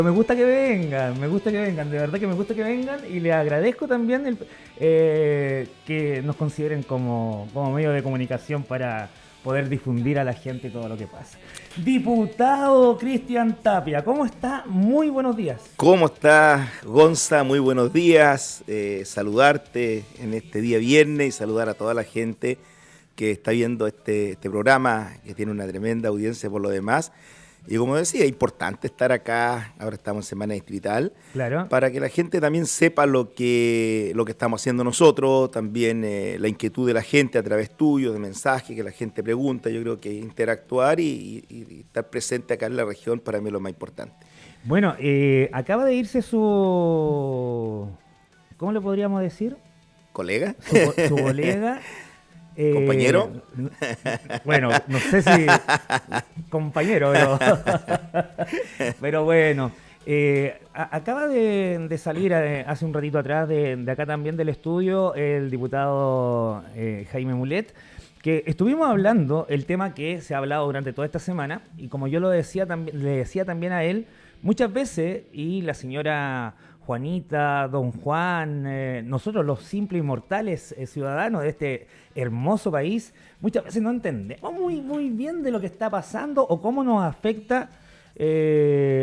Me gusta que vengan, de verdad que me gusta que vengan y les agradezco también que nos consideren como medio de comunicación para poder difundir a la gente todo lo que pasa. Diputado Cristian Tapia, ¿cómo está? Muy buenos días. ¿Cómo estás, Gonza? Muy buenos días. Saludarte en este día viernes y saludar a toda la gente que está viendo este programa, que tiene una tremenda audiencia por lo demás. Y como decía, es importante estar acá, ahora estamos en semana distrital, Claro. para que la gente también sepa lo que estamos haciendo nosotros, también la inquietud de la gente a través tuyo, de mensajes que la gente pregunta. Yo creo que interactuar y estar presente acá en la región para mí es lo más importante. Bueno, acaba de irse ¿cómo le podríamos decir? ¿Colega? Su colega. ¿Compañero? N- bueno, no sé si compañero, pero bueno, acaba de salir hace un ratito atrás de acá también del estudio el diputado Jaime Mulet, que estuvimos hablando el tema que se ha hablado durante toda esta semana y como yo lo decía también, le decía también a él muchas veces y la señora Juanita, don Juan, nosotros los simples y mortales ciudadanos de este hermoso país, muchas veces no entendemos muy bien de lo que está pasando o cómo nos afecta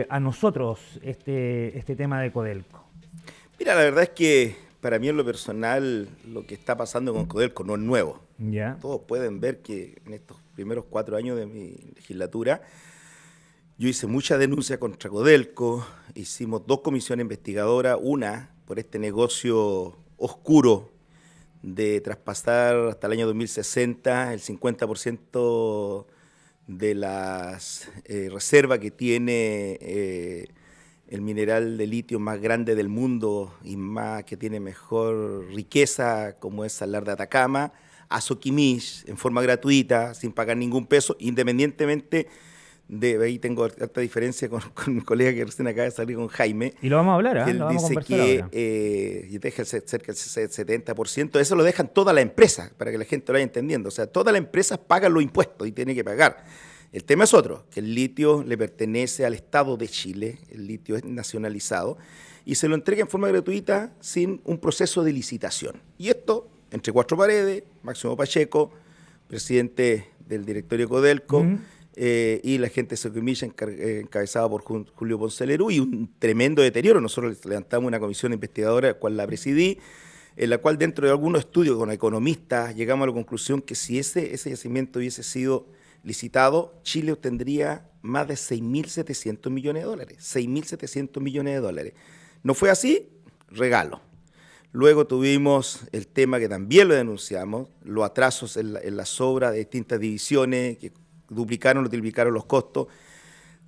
a nosotros este tema de Codelco. Mira, la verdad es que para mí en lo personal lo que está pasando con Codelco no es nuevo. Ya. Todos pueden ver que en estos primeros 4 años de mi legislatura yo hice muchas denuncias contra Codelco, hicimos 2 comisiones investigadoras, una por este negocio oscuro de traspasar hasta el año 2060 el 50% de las reservas que tiene el mineral de litio más grande del mundo y más que tiene mejor riqueza, como es Salar de Atacama, a Soquimich en forma gratuita, sin pagar ningún peso, independientemente de ahí tengo harta diferencia con mi colega que recién acaba de salir con Jaime. Y lo vamos a hablar, Que ¿eh? él Lo vamos a dice conversar ahora. que deja cerca del 70%, eso lo dejan toda la empresa, para que la gente lo vaya entendiendo. O sea, todas las empresas pagan los impuestos y tienen que pagar. El tema es otro, que el litio le pertenece al Estado de Chile, el litio es nacionalizado, y se lo entrega en forma gratuita sin un proceso de licitación. Y esto, entre 4 paredes, Máximo Pacheco, presidente del directorio Codelco, y la gente de Soquimilla encabezada por Julio Ponce Lerú, y un tremendo deterioro. Nosotros levantamos una comisión investigadora, la cual la presidí, en la cual dentro de algunos estudios con economistas llegamos a la conclusión que si ese yacimiento hubiese sido licitado, Chile obtendría más de 6.700 millones de dólares. 6.700 millones de dólares. No fue así, regalo. Luego tuvimos el tema que también lo denunciamos, los atrasos en las obras de distintas divisiones que duplicaron o triplicaron los costos.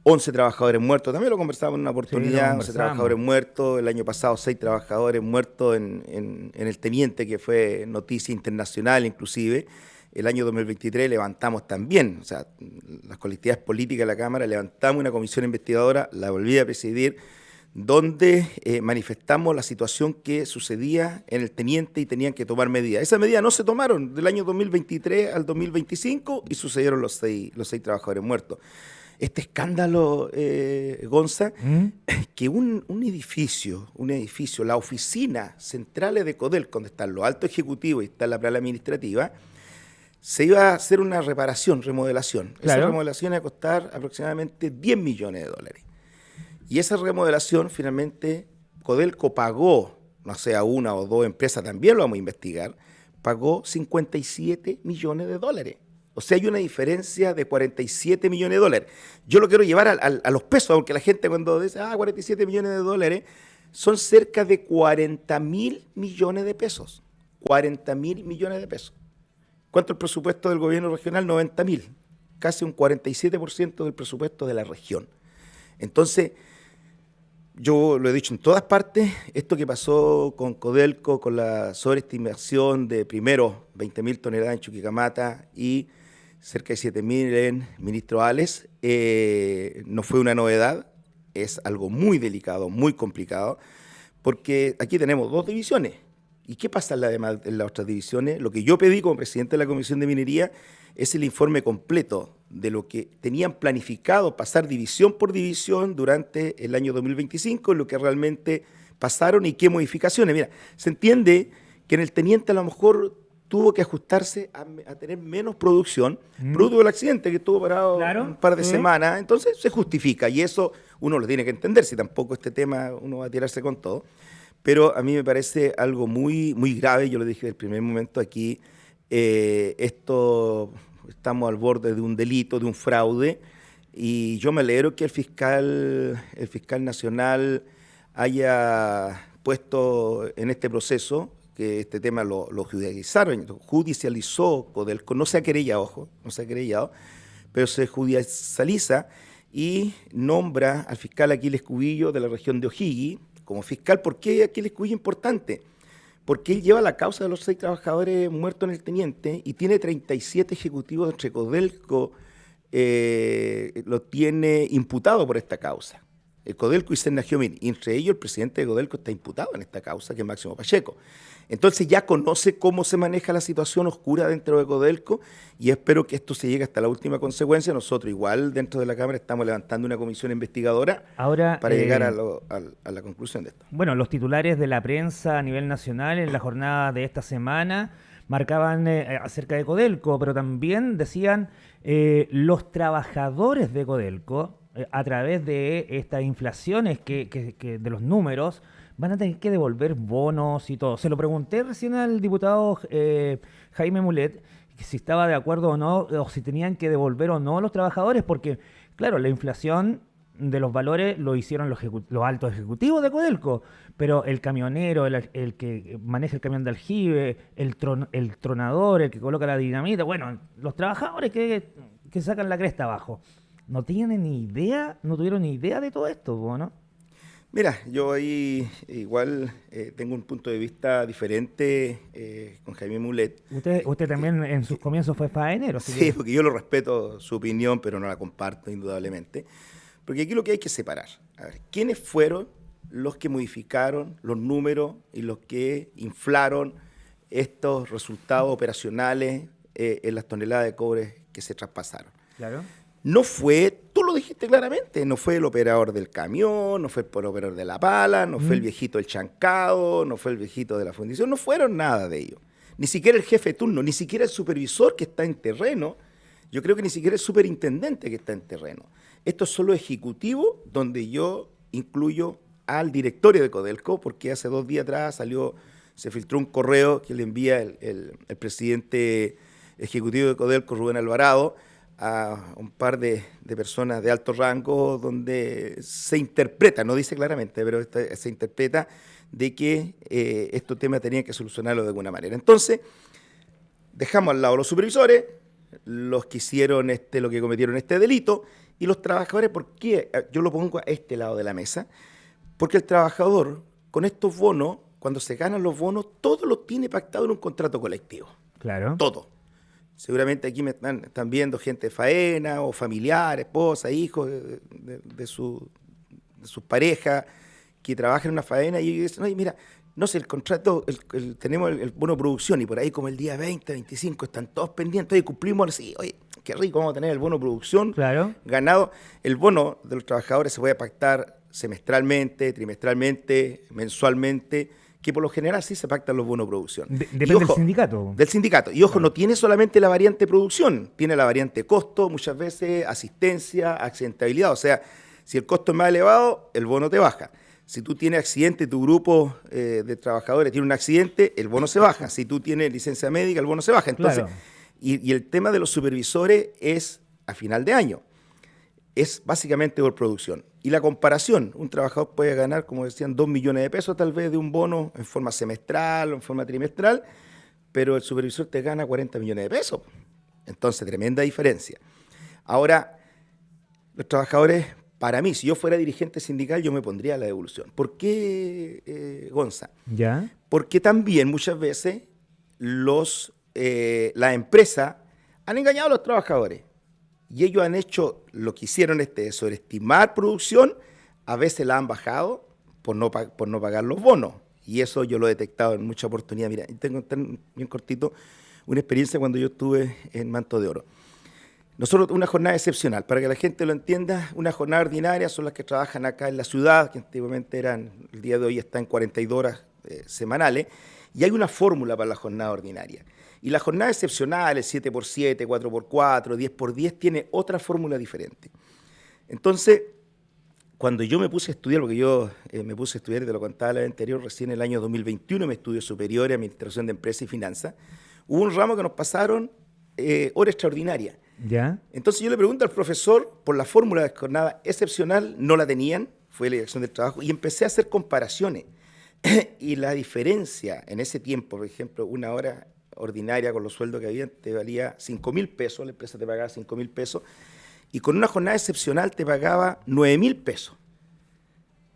11 trabajadores muertos, también lo conversamos en una oportunidad, 11 trabajadores muertos, el año pasado 6 trabajadores muertos en el Teniente, que fue noticia internacional inclusive. El año 2023 levantamos también, o sea, las colectividades políticas de la Cámara, levantamos una comisión investigadora, la volví a presidir, donde manifestamos la situación que sucedía en el Teniente y tenían que tomar medidas. Esas medidas no se tomaron del año 2023 al 2025 y sucedieron los seis trabajadores muertos. Este escándalo, Gonza, que un edificio, la oficina centrales de Codelco, donde están los altos ejecutivos y está la plana administrativa, se iba a hacer una remodelación. Claro. Esa remodelación iba a costar aproximadamente 10 millones de dólares. Y esa remodelación finalmente Codelco pagó, no sé, a una o 2 empresas, también lo vamos a investigar, pagó 57 millones de dólares. O sea, hay una diferencia de 47 millones de dólares. Yo lo quiero llevar a los pesos, porque la gente cuando dice, 47 millones de dólares, son cerca de 40.000 millones de pesos. 40.000 millones de pesos. ¿Cuánto es el presupuesto del gobierno regional? 90.000. Casi un 47% del presupuesto de la región. Entonces, yo lo he dicho en todas partes, esto que pasó con Codelco, con la sobreestimación de primero 20.000 toneladas en Chuquicamata y cerca de 7.000 en Ministro Ales, no fue una novedad, es algo muy delicado, muy complicado, porque aquí tenemos 2 divisiones ¿Y qué pasa en las otras divisiones? Lo que yo pedí como presidente de la Comisión de Minería es el informe completo de lo que tenían planificado pasar división por división durante el año 2025, lo que realmente pasaron y qué modificaciones. Mira, se entiende que en el teniente a lo mejor tuvo que ajustarse a tener menos producción, producto del accidente que estuvo parado un par de semanas, entonces se justifica y eso uno lo tiene que entender, si tampoco este tema uno va a tirarse con todo. Pero a mí me parece algo muy, muy grave, yo lo dije desde el primer momento aquí, estamos al borde de un delito, de un fraude, y yo me alegro que el fiscal nacional haya puesto en este proceso, que este tema lo judicializó Codelco, no se ha querellado, ojo, no se ha querellado, pero se judicializa y nombra al fiscal Aquiles Cubillo de la región de O'Higgins como fiscal. ¿Por qué Aquiles Cubillo es importante? Porque él lleva la causa de los 6 trabajadores muertos en el teniente y tiene 37 ejecutivos entre Codelco, lo tiene imputado por esta causa. El Codelco y Cernagiomín, y entre ellos el presidente de Codelco está imputado en esta causa, que es Máximo Pacheco. Entonces ya conoce cómo se maneja la situación oscura dentro de Codelco y espero que esto se llegue hasta la última consecuencia. Nosotros igual dentro de la Cámara estamos levantando una comisión investigadora para llegar a la conclusión de esto. Bueno, los titulares de la prensa a nivel nacional en la jornada de esta semana marcaban acerca de Codelco, pero también decían los trabajadores de Codelco, a través de estas inflaciones que de los números, van a tener que devolver bonos y todo. Se lo pregunté recién al diputado Jaime Mulet, si estaba de acuerdo o no, o si tenían que devolver o no los trabajadores, porque, claro, la inflación de los valores lo hicieron los altos ejecutivos de Codelco, pero el camionero, el que maneja el camión de aljibe, el tronador, el que coloca la dinamita, bueno, los trabajadores que sacan la cresta abajo, no tienen ni idea, no tuvieron ni idea de todo esto, ¿no? Mira, yo ahí igual tengo un punto de vista diferente con Jaime Mulet. Usted también en sus comienzos fue faenero. Sí, porque yo lo respeto su opinión, pero no la comparto indudablemente. Porque aquí lo que hay que separar. A ver, ¿quiénes fueron los que modificaron los números y los que inflaron estos resultados operacionales en las toneladas de cobre que se traspasaron? Claro. No fue, tú lo dijiste claramente, no fue el operador del camión, no fue el operador de la pala, no fue el viejito del chancado, no fue el viejito de la fundición, no fueron nada de ellos. Ni siquiera el jefe de turno, ni siquiera el supervisor que está en terreno, yo creo que ni siquiera el superintendente que está en terreno. Esto es solo ejecutivo, donde yo incluyo al directorio de Codelco, porque hace 2 días atrás se filtró un correo que le envía el presidente ejecutivo de Codelco, Rubén Alvarado, a un par de personas de alto rango, donde se interpreta, no dice claramente, pero se interpreta de que estos temas tenían que solucionarlo de alguna manera. Entonces, dejamos al lado los supervisores, los que hicieron lo que cometieron este delito, y los trabajadores. ¿Por qué yo lo pongo a este lado de la mesa? Porque el trabajador, con estos bonos, cuando se ganan los bonos, todo lo tiene pactado en un contrato colectivo. Claro. Todo. Seguramente aquí me están viendo gente de faena o familiares, esposa, hijos de sus parejas que trabajan en una faena y dicen, oye, mira, no sé, el contrato, tenemos el bono de producción y por ahí como el día 20, 25 están todos pendientes, oye, cumplimos, sí, oye, qué rico, vamos a tener el bono de producción ganado. El bono de los trabajadores se puede pactar semestralmente, trimestralmente, mensualmente, que por lo general sí se pactan los bonos de producción. Depende del sindicato. Del sindicato. Y ojo, no tiene solamente la variante producción, tiene la variante costo, muchas veces asistencia, accidentabilidad. O sea, si el costo es más elevado, el bono te baja. Si tú tienes accidente, tu grupo de trabajadores tiene un accidente, el bono se baja. Si tú tienes licencia médica, el bono se baja. Entonces, y el tema de los supervisores es a final de año. Es básicamente por producción. Y la comparación, un trabajador puede ganar, como decían, 2 millones de pesos tal vez de un bono en forma semestral o en forma trimestral, pero el supervisor te gana 40 millones de pesos. Entonces, tremenda diferencia. Ahora, los trabajadores, para mí, si yo fuera dirigente sindical, yo me pondría a la devolución. ¿Por qué, Gonza? ¿Ya? Porque también muchas veces las empresas han engañado a los trabajadores. Y ellos han hecho lo que hicieron sobreestimar producción, a veces la han bajado por no pagar los bonos. Y eso yo lo he detectado en muchas oportunidades. Mira, tengo bien cortito una experiencia cuando yo estuve en Manto de Oro. Nosotros, una jornada excepcional, para que la gente lo entienda, una jornada ordinaria son las que trabajan acá en la ciudad, que antiguamente el día de hoy está en 42 horas semanales, y hay una fórmula para la jornada ordinaria. Y la jornada excepcional, 7x7, 4x4, 10x10, tiene otra fórmula diferente. Entonces, cuando yo me puse a estudiar, porque yo me puse a estudiar, te lo contaba la vez anterior, recién en el año 2021, me estudios superiores, Administración de Empresas y Finanzas, hubo un ramo que nos pasaron hora extraordinaria. ¿Ya? Entonces yo le pregunto al profesor, por la fórmula de jornada excepcional, no la tenían, fue la dirección del trabajo, y empecé a hacer comparaciones. Y la diferencia en ese tiempo, por ejemplo, una hora ordinaria con los sueldos que había, te valía 5.000 pesos, la empresa te pagaba 5.000 pesos, y con una jornada excepcional te pagaba 9.000 pesos.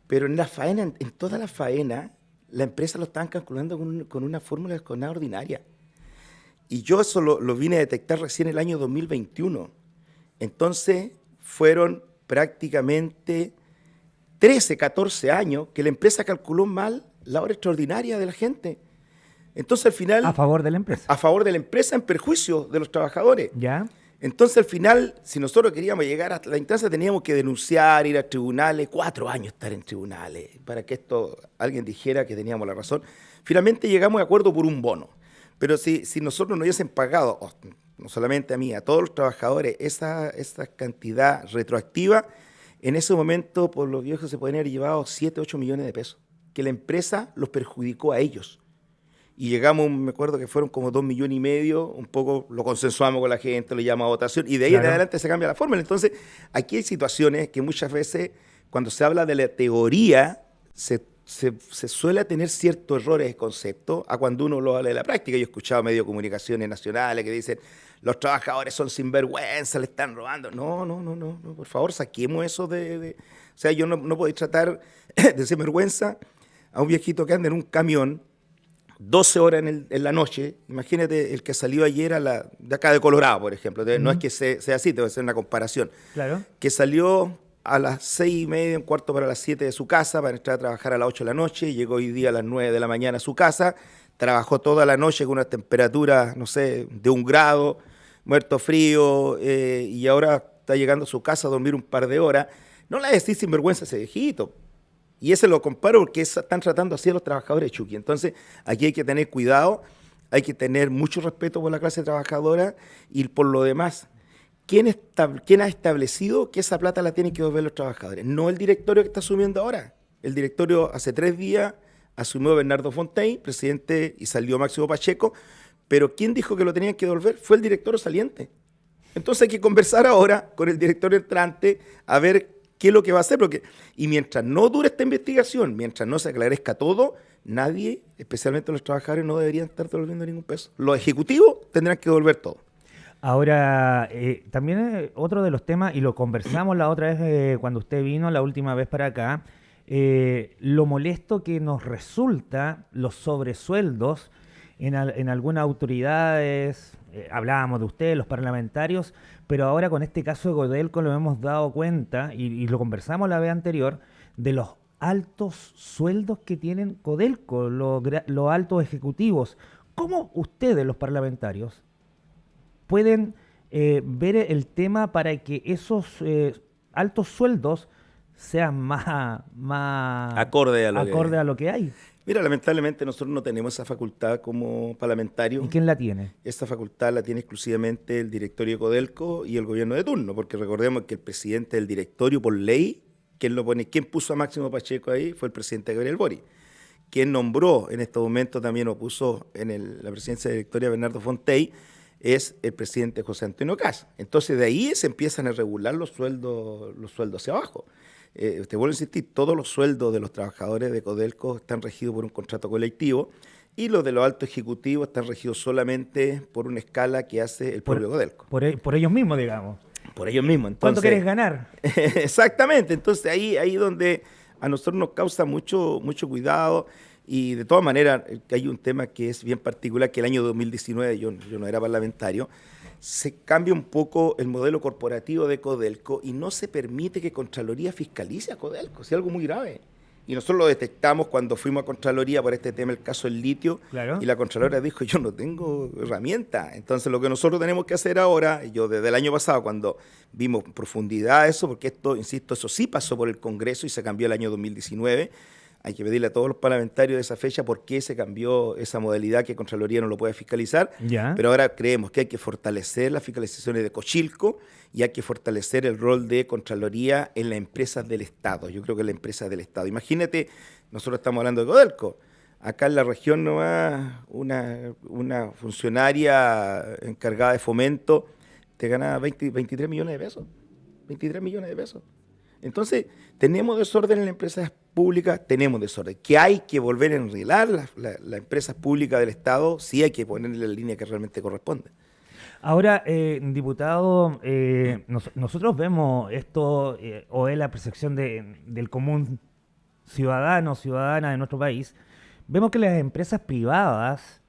Pero en la faena, en toda la faena, la empresa lo estaban calculando con una fórmula de jornada ordinaria. Y yo eso lo vine a detectar recién el año 2021. Entonces fueron prácticamente 13, 14 años que la empresa calculó mal la hora extraordinaria de la gente. Entonces al final... A favor de la empresa. A favor de la empresa en perjuicio de los trabajadores. ¿Ya? Entonces al final, si nosotros queríamos llegar a la instancia, teníamos que denunciar, ir a tribunales, 4 años estar en tribunales, para que alguien dijera que teníamos la razón. Finalmente llegamos de acuerdo por un bono. Pero si nosotros nos hubiesen pagado, no solamente a mí, a todos los trabajadores, esa cantidad retroactiva, en ese momento por los viejos se pueden haber llevado 7, 8 millones de pesos, que la empresa los perjudicó a ellos. Y llegamos, me acuerdo que fueron como 2,5 millones, un poco lo consensuamos con la gente, lo llamamos a votación, y de ahí en adelante se cambia la fórmula. Entonces, aquí hay situaciones que muchas veces, cuando se habla de la teoría, se suele tener ciertos errores de concepto a cuando uno lo habla de la práctica. Yo he escuchado medios de comunicaciones nacionales que dicen los trabajadores son sinvergüenza, le están robando. No, por favor, saquemos eso O sea, yo no puedo tratar de sinvergüenza a un viejito que anda en un camión 12 horas en la noche. Imagínate el que salió ayer de acá de Colorado, por ejemplo. No es que sea así, te voy a hacer una comparación. Claro. Que salió a las 6:30, un cuarto para las 7 de su casa, para entrar a trabajar a las 8 de la noche, llegó hoy día a las 9 de la mañana a su casa, trabajó toda la noche con una temperatura, no sé, de 1 grado, muerto frío, y ahora está llegando a su casa a dormir un par de horas. No le decís sinvergüenza a ese viejito. Y ese lo comparo porque están tratando así a los trabajadores, Chucky. Entonces, aquí hay que tener cuidado, hay que tener mucho respeto por la clase trabajadora y por lo demás, ¿quién ha establecido que esa plata la tienen que devolver los trabajadores? No el directorio que está asumiendo ahora. El directorio hace 3 días asumió Bernardo Fontaine, presidente, y salió Máximo Pacheco, pero ¿quién dijo que lo tenían que devolver? Fue el directorio saliente. Entonces hay que conversar ahora con el directorio entrante a ver qué es lo que va a hacer. Y mientras no dure esta investigación, mientras no se aclarezca todo, nadie, especialmente los trabajadores, no deberían estar devolviendo ningún peso. Los ejecutivos tendrán que devolver todo. Ahora, también otro de los temas, y lo conversamos la otra vez cuando usted vino la última vez para acá, lo molesto que nos resulta los sobresueldos en algunas autoridades, hablábamos de ustedes, los parlamentarios, pero ahora con este caso de Codelco lo hemos dado cuenta, y lo conversamos la vez anterior, de los altos sueldos que tienen Codelco, los altos ejecutivos. ¿Cómo ustedes, los parlamentarios, pueden ver el tema para que esos altos sueldos sean más acorde a lo que hay? Mira, lamentablemente nosotros no tenemos esa facultad como parlamentarios. ¿Y quién la tiene? Esa facultad la tiene exclusivamente el directorio de Codelco y el gobierno de turno, porque recordemos que el presidente del directorio, por ley, quien puso a Máximo Pacheco ahí fue el presidente Gabriel Boric. Quien nombró en estos momentos también o puso en la presidencia de directorio a Bernardo Fontaine es el presidente José Antonio Kast. Entonces de ahí se empiezan a regular los sueldos hacia abajo. Te vuelvo a insistir, todos los sueldos de los trabajadores de Codelco están regidos por un contrato colectivo y los de los altos ejecutivos están regidos solamente por una escala que hace el propio Codelco. Por ellos mismos, digamos. Por ellos mismos. Entonces, ¿cuánto quieres ganar? Exactamente. Entonces ahí donde a nosotros nos causa mucho cuidado. Y de todas maneras, hay un tema que es bien particular, que el año 2019, yo no era parlamentario, se cambia un poco el modelo corporativo de Codelco y no se permite que Contraloría fiscalice a Codelco. Es algo muy grave. Y nosotros lo detectamos cuando fuimos a Contraloría por este tema, el caso del litio, Claro. y la Contralora dijo, yo no tengo herramienta. Entonces lo que nosotros tenemos que hacer ahora, yo desde el año pasado, cuando vimos en profundidad eso, porque esto, insisto, eso sí pasó por el Congreso y se cambió el año 2019, hay que pedirle a todos los parlamentarios de esa fecha por qué se cambió esa modalidad que Contraloría no lo puede fiscalizar, Ya. pero ahora creemos que hay que fortalecer las fiscalizaciones de Cochilco y hay que fortalecer el rol de Contraloría en las empresas del Estado. Yo creo que en las empresas del Estado. Imagínate, nosotros estamos hablando de Codelco. Acá en la región nomás una funcionaria encargada de fomento te gana 23 millones de pesos. 23 millones de pesos. Entonces, tenemos desorden en las empresas públicas, tenemos desorden. Que hay que volver a enreglar las empresas públicas del Estado, sí hay que ponerle la línea que realmente corresponde. Ahora, diputado, nosotros vemos esto, o es la percepción del común ciudadano, ciudadana de nuestro país, vemos que las empresas privadas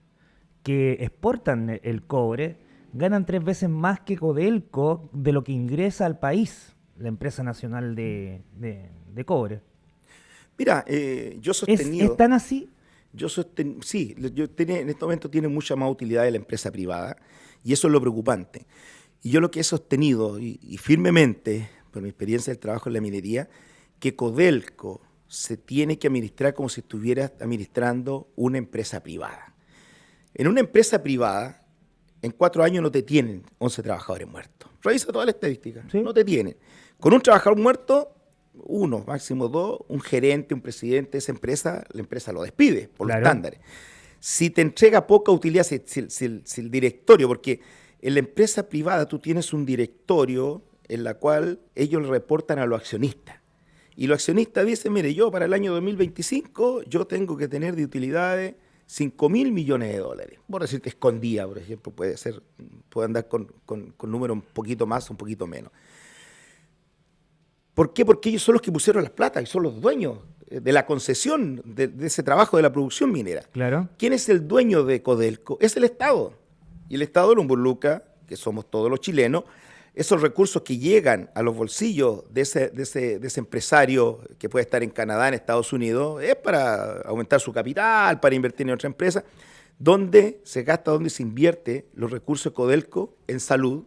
que exportan el cobre ganan 3 veces más que Codelco de lo que ingresa al país, la empresa nacional de cobre. Mira, yo he sostenido... ¿Es tan así? Sí, en este momento tiene mucha más utilidad de la empresa privada y eso es lo preocupante. Y yo lo que he sostenido, y firmemente, por mi experiencia del trabajo en la minería, que Codelco se tiene que administrar como si estuviera administrando una empresa privada. En una empresa privada, en 4 años no te tienen 11 trabajadores muertos. Revisa toda la estadística, ¿Sí? no te tienen. Con un trabajador muerto, 1, máximo 2, un gerente, un presidente de esa empresa, la empresa lo despide por los Claro. estándares. Si te entrega poca utilidad, si el directorio, porque en la empresa privada tú tienes un directorio en la cual ellos le reportan a los accionistas. Y los accionistas dicen, mire, yo para el año 2025 yo tengo que tener de utilidades 5.000 millones de dólares. Por decirte escondida, por ejemplo, puede andar con números un poquito más, un poquito menos. ¿Por qué? Porque ellos son los que pusieron las plata y son los dueños de la concesión de ese trabajo de la producción minera. Claro. ¿Quién es el dueño de Codelco? Es el Estado. Y el Estado lo involucra, que somos todos los chilenos, esos recursos que llegan a los bolsillos de ese empresario que puede estar en Canadá, en Estados Unidos, es para aumentar su capital, para invertir en otra empresa. ¿Dónde se gasta, dónde se invierte los recursos de Codelco? En salud,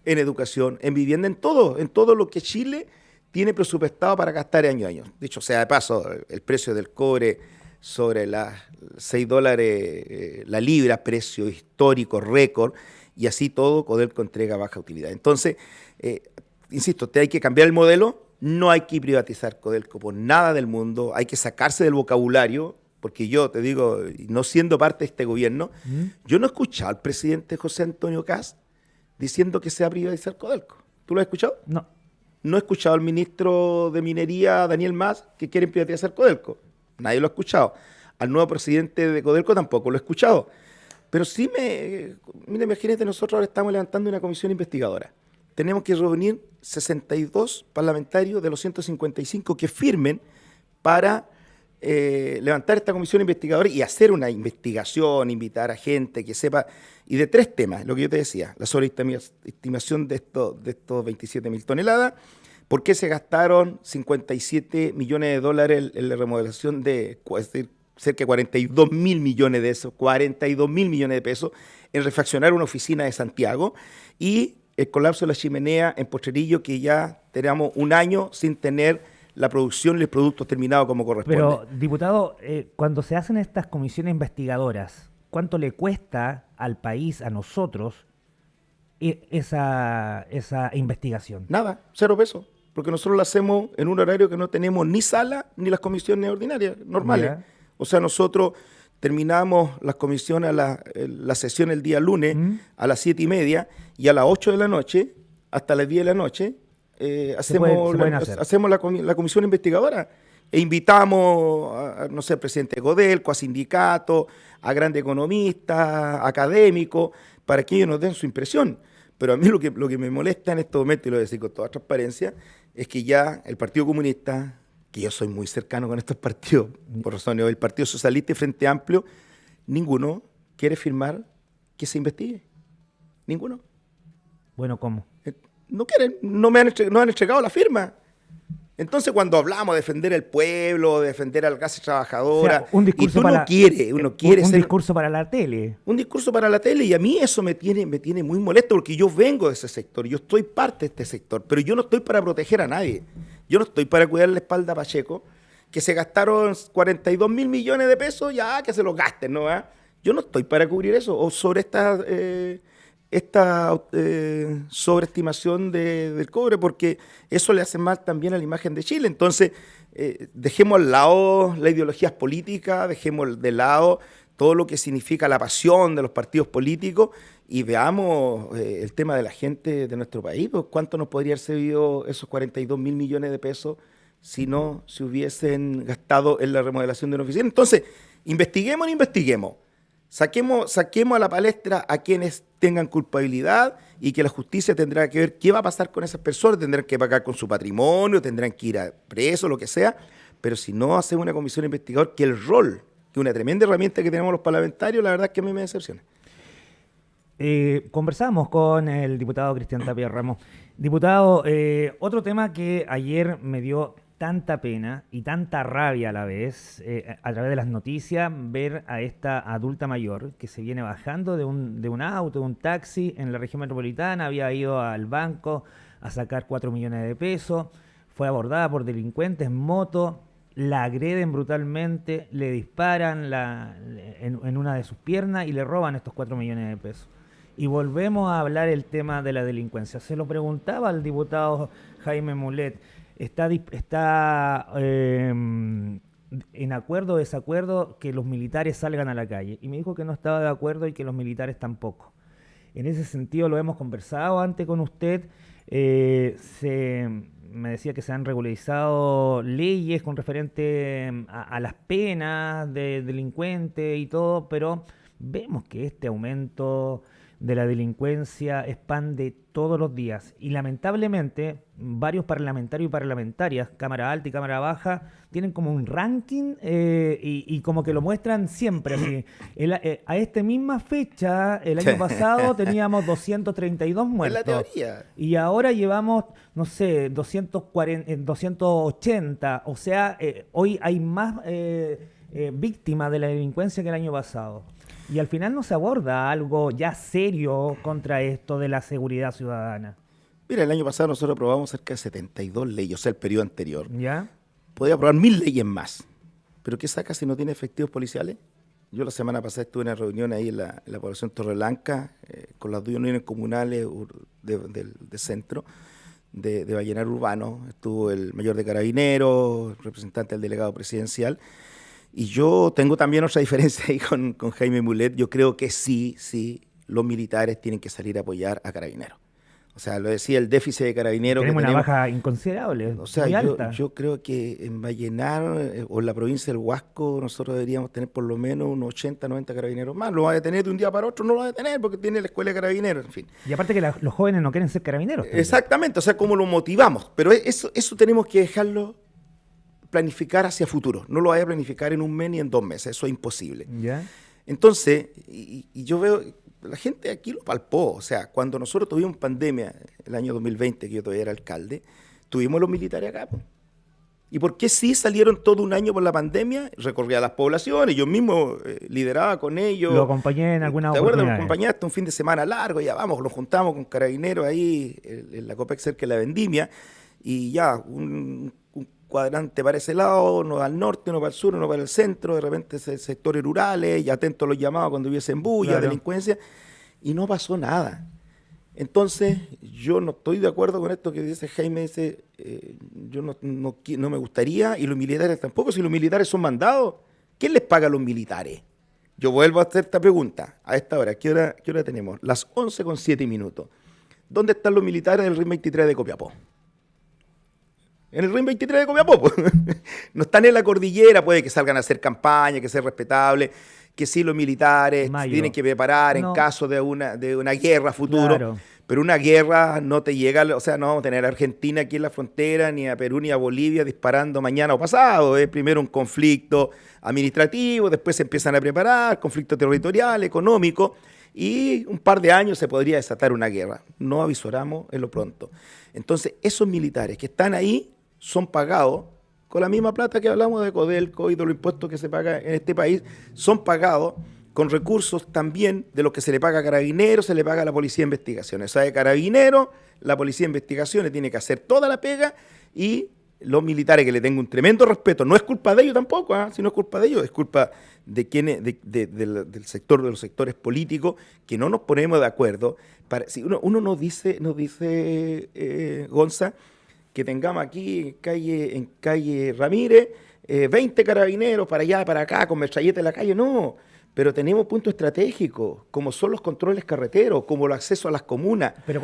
en educación, en vivienda, en todo lo que Chile tiene presupuestado para gastar año a año. Dicho sea de paso, el precio del cobre sobre las $6 la libra, precio histórico, récord, y así todo, Codelco entrega baja utilidad. Entonces, insisto, hay que cambiar el modelo, no hay que privatizar Codelco por nada del mundo, hay que sacarse del vocabulario, porque yo te digo, no siendo parte de este gobierno, yo no he escuchado al presidente José Antonio Kast diciendo que se va a privatizar Codelco. ¿Tú lo has escuchado? No. No he escuchado al ministro de Minería, Daniel Mas, que quiere privatizar Codelco. Nadie lo ha escuchado. Al nuevo presidente de Codelco tampoco lo he escuchado. Pero sí mira, imagínate, nosotros ahora estamos levantando una comisión investigadora. Tenemos que reunir 62 parlamentarios de los 155 que firmen para levantar esta comisión investigadora y hacer una investigación, invitar a gente que sepa, y de 3 temas, lo que yo te decía, la sobreestimación de estos 27.000 toneladas, por qué se gastaron 57 millones de dólares en la remodelación es decir, cerca de 42.000 millones de esos, 42.000 millones de pesos en refaccionar una oficina de Santiago, y el colapso de la chimenea en Potrerillo, que ya tenemos 1 año sin tener la producción y los productos terminados como corresponde. Pero, diputado, cuando se hacen estas comisiones investigadoras, ¿cuánto le cuesta al país, a nosotros, esa investigación? Nada, 0 pesos, porque nosotros lo hacemos en un horario que no tenemos ni sala ni las comisiones ordinarias, normales. Ya. O sea, nosotros terminamos las comisiones, la sesión el día lunes a las 7:30 y a las 8 de la noche, hasta las 10 de la noche, hacemos la comisión investigadora e invitamos no sé, al presidente de Codelco, a sindicatos, a grandes economistas, académicos, para que ellos nos den su impresión. Pero a mí lo que me molesta en estos momentos, y lo voy a decir con toda transparencia, es que ya el Partido Comunista, que yo soy muy cercano con estos partidos, por razones del Partido Socialista y Frente Amplio, ninguno quiere firmar que se investigue. Ninguno. Bueno, ¿cómo? No quieren, no han entregado la firma. Entonces, cuando hablamos de defender el pueblo, de defender a la clase trabajadora, O sea, un y discurso tú para, no quieres, uno quiere un ser discurso para la tele. un discurso para la tele, y a mí eso me tiene muy molesto, porque yo vengo de ese sector, yo estoy parte de este sector, pero yo no estoy para proteger a nadie. Yo no estoy para cuidar la espalda a Pacheco, que se gastaron 42.000 millones de pesos, ya que se los gasten, ¿no? ¿Ah? Yo no estoy para cubrir eso, o sobre esta sobreestimación del cobre, porque eso le hace mal también a la imagen de Chile. Entonces, dejemos al lado las ideologías políticas, dejemos de lado todo lo que significa la pasión de los partidos políticos y veamos el tema de la gente de nuestro país. Pues, ¿cuánto nos podría haber servido esos 42.000 millones de pesos si no se hubiesen gastado en la remodelación de una oficina? Entonces, investiguemos. Saquemos a la palestra a quienes tengan culpabilidad, y que la justicia tendrá que ver qué va a pasar con esas personas. Tendrán que pagar con su patrimonio, tendrán que ir a preso, lo que sea. Pero si no hacemos una comisión investigadora, que el rol, que es una tremenda herramienta que tenemos los parlamentarios, la verdad es que a mí me decepciona. Conversamos con el diputado Cristian Tapia Ramos. Diputado, otro tema que ayer me dio tanta pena y tanta rabia a la vez, a través de las noticias, ver a esta adulta mayor que se viene bajando de un auto, de un taxi en la región metropolitana, había ido al banco a sacar 4 millones de pesos, fue abordada por delincuentes en moto, la agreden brutalmente, le disparan en una de sus piernas y le roban estos 4 millones de pesos. Y volvemos a hablar el tema de la delincuencia. Se lo preguntaba al diputado Jaime Mulet. ¿Está en acuerdo o desacuerdo que los militares salgan a la calle? Y me dijo que no estaba de acuerdo y que los militares tampoco. En ese sentido lo hemos conversado antes con usted. Me decía que se han regularizado leyes con referente a las penas de delincuentes y todo, pero vemos que este aumento de la delincuencia expande todos los días y lamentablemente varios parlamentarios y parlamentarias, Cámara Alta y Cámara Baja, tienen como un ranking y como que lo muestran siempre así. A esta misma fecha, el año pasado teníamos 232 muertos. Es la teoría. Y ahora llevamos, no sé, 280. O sea, hoy hay más víctimas de la delincuencia que el año pasado. Y al final no se aborda algo ya serio contra esto de la seguridad ciudadana. Mira, el año pasado nosotros aprobamos cerca de 72 leyes, o sea, el periodo anterior. ¿Ya? Podía aprobar 1.000 leyes más. ¿Pero qué saca si no tiene efectivos policiales? Yo la semana pasada estuve en una reunión ahí en la población Torreblanca con las dos uniones comunales de centro de Vallenar Urbano. Estuvo el mayor de Carabineros, representante del delegado presidencial. Y yo tengo también otra diferencia ahí con Jaime Mulet. Yo creo que sí, los militares tienen que salir a apoyar a Carabineros. O sea, lo decía el déficit de Carabineros. Tenemos una baja inconsiderable, o sea, muy alta. Yo creo que en Vallenar o en la provincia del Huasco nosotros deberíamos tener por lo menos unos 80, 90 Carabineros más. Lo va a detener de un día para otro, no lo va a detener porque tiene la escuela de Carabineros, en fin. Y aparte que los jóvenes no quieren ser carabineros también. Exactamente, o sea, ¿cómo lo motivamos? Pero eso tenemos que dejarlo planificar hacia futuro. No lo vaya a planificar en un mes ni en 2 meses, eso es imposible. ¿Ya? Entonces, y yo veo, la gente aquí lo palpó, o sea, cuando nosotros tuvimos pandemia, el año 2020, que yo todavía era alcalde, tuvimos los militares acá. ¿Y por qué sí salieron todo un año por la pandemia? Recorría las poblaciones, yo mismo lideraba con ellos. Lo acompañé en alguna oportunidad. ¿Te acuerdas? Lo acompañé hasta un fin de semana largo, ya vamos, nos juntamos con Carabineros ahí en la Copec cerca de la Vendimia, y ya un cuadrante para ese lado, uno al norte, uno para el sur, uno para el centro, de repente sectores rurales, y atento a los llamados cuando hubiesen bulla, claro, delincuencia, y no pasó nada. Entonces, yo no estoy de acuerdo con esto que dice Jaime, yo no me gustaría, y los militares tampoco. Si los militares son mandados, ¿quién les paga a los militares? Yo vuelvo a hacer esta pregunta, a esta hora, ¿qué hora tenemos? Las 11:07. ¿Dónde están los militares del RIM 23 de Copiapó? En el RIM 23 de Copiapó. No están en la cordillera, puede que salgan a hacer campaña, que sea respetable, que sí los militares tienen que preparar en caso de una guerra futuro. Claro. Pero una guerra no te llega, o sea, no vamos a tener a Argentina aquí en la frontera, ni a Perú, ni a Bolivia disparando mañana o pasado. Es primero un conflicto administrativo, después se empiezan a preparar, conflicto territorial, económico, y un par de años se podría desatar una guerra. No avisoramos en lo pronto. Entonces, esos militares que están ahí, son pagados con la misma plata que hablamos de Codelco y de los impuestos que se pagan en este país, son pagados con recursos también de los que se le paga a Carabineros, se le paga a la Policía de Investigaciones. O sea, de Carabineros, la Policía de Investigaciones tiene que hacer toda la pega y los militares, que le tengo un tremendo respeto, no es culpa de ellos tampoco, si no es culpa de ellos, es culpa de quienes, del sector, de los sectores políticos, que no nos ponemos de acuerdo. Si uno nos dice Gonza, que tengamos aquí en calle Ramírez 20 carabineros para allá, para acá, con metralleta en la calle, no. Pero tenemos puntos estratégicos, como son los controles carreteros, como el acceso a las comunas. Pero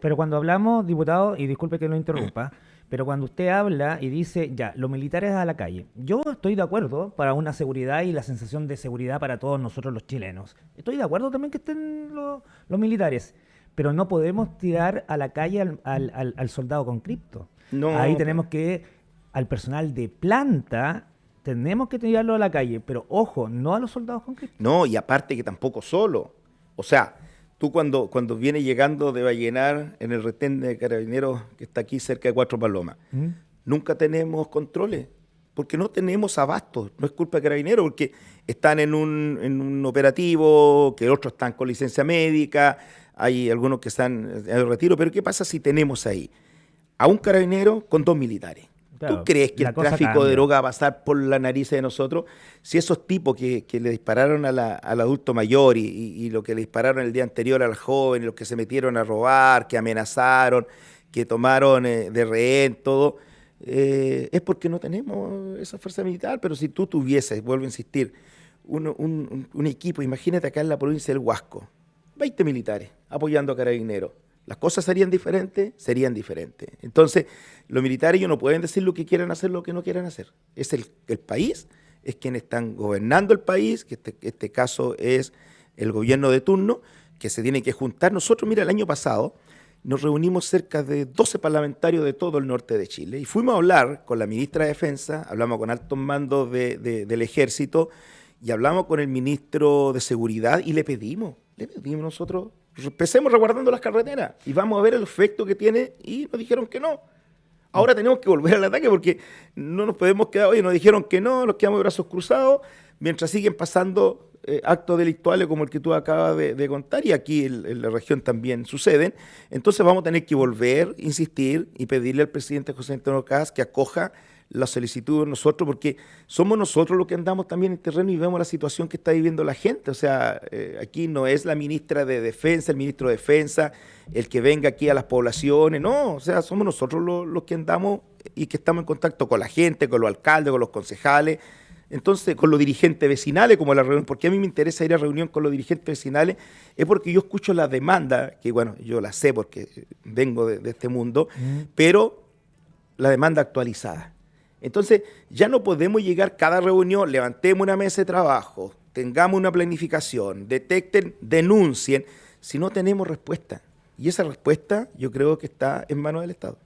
Pero cuando hablamos, diputado, y disculpe que lo interrumpa, pero cuando usted habla y dice, ya, los militares a la calle, yo estoy de acuerdo para una seguridad y la sensación de seguridad para todos nosotros los chilenos. Estoy de acuerdo también que estén los militares, pero no podemos tirar a la calle al soldado con cripto. No. Ahí tenemos que, al personal de planta, tenemos que tirarlo a la calle, pero ojo, no a los soldados con cripto. No, y aparte que tampoco solo. O sea, tú cuando vienes llegando de Vallenar en el retén de Carabineros que está aquí cerca de Cuatro Palomas, nunca tenemos controles, porque no tenemos abastos. No es culpa de Carabineros, porque están en un operativo, que otros están con licencia médica, hay algunos que están en el retiro, pero ¿qué pasa si tenemos ahí a un carabinero con 2 militares? Claro, ¿Tú crees que el tráfico de droga va a pasar por la nariz de nosotros? Si esos tipos que le dispararon al adulto mayor y lo que le dispararon el día anterior al joven, los que se metieron a robar, que amenazaron, que tomaron de rehén, todo, es porque no tenemos esa fuerza militar. Pero si tú tuvieses, vuelvo a insistir, un equipo, imagínate acá en la provincia del Huasco, 20 militares apoyando a Carabineros. ¿Las cosas serían diferentes? Serían diferentes. Entonces, los militares ellos no pueden decir lo que quieran hacer, lo que no quieran hacer. Es el país, es quienes están gobernando el país, que este caso es el gobierno de turno, que se tiene que juntar. Nosotros, mira, el año pasado nos reunimos cerca de 12 parlamentarios de todo el norte de Chile y fuimos a hablar con la ministra de Defensa, hablamos con altos mandos del Ejército y hablamos con el ministro de Seguridad y le pedimos nosotros, empecemos resguardando las carreteras y vamos a ver el efecto que tiene, y nos dijeron que no. Ahora tenemos que volver al ataque porque no nos podemos quedar, oye, nos dijeron que no, nos quedamos de brazos cruzados, mientras siguen pasando actos delictuales como el que tú acabas de contar, y aquí en la región también suceden. Entonces vamos a tener que volver, insistir y pedirle al presidente José Antonio Kast que acoja la solicitud de nosotros, porque somos nosotros los que andamos también en terreno y vemos la situación que está viviendo la gente. O sea, aquí no es la ministra de Defensa, el ministro de Defensa, el que venga aquí a las poblaciones, no, o sea, somos nosotros los que andamos y que estamos en contacto con la gente, con los alcaldes, con los concejales, entonces con los dirigentes vecinales, como la reunión. Porque a mí me interesa ir a reunión con los dirigentes vecinales, es porque yo escucho las demandas, que bueno, yo las sé porque vengo de este mundo, pero la demanda actualizada. Entonces, ya no podemos llegar cada reunión, levantemos una mesa de trabajo, tengamos una planificación, detecten, denuncien, si no tenemos respuesta. Y esa respuesta yo creo que está en manos del Estado.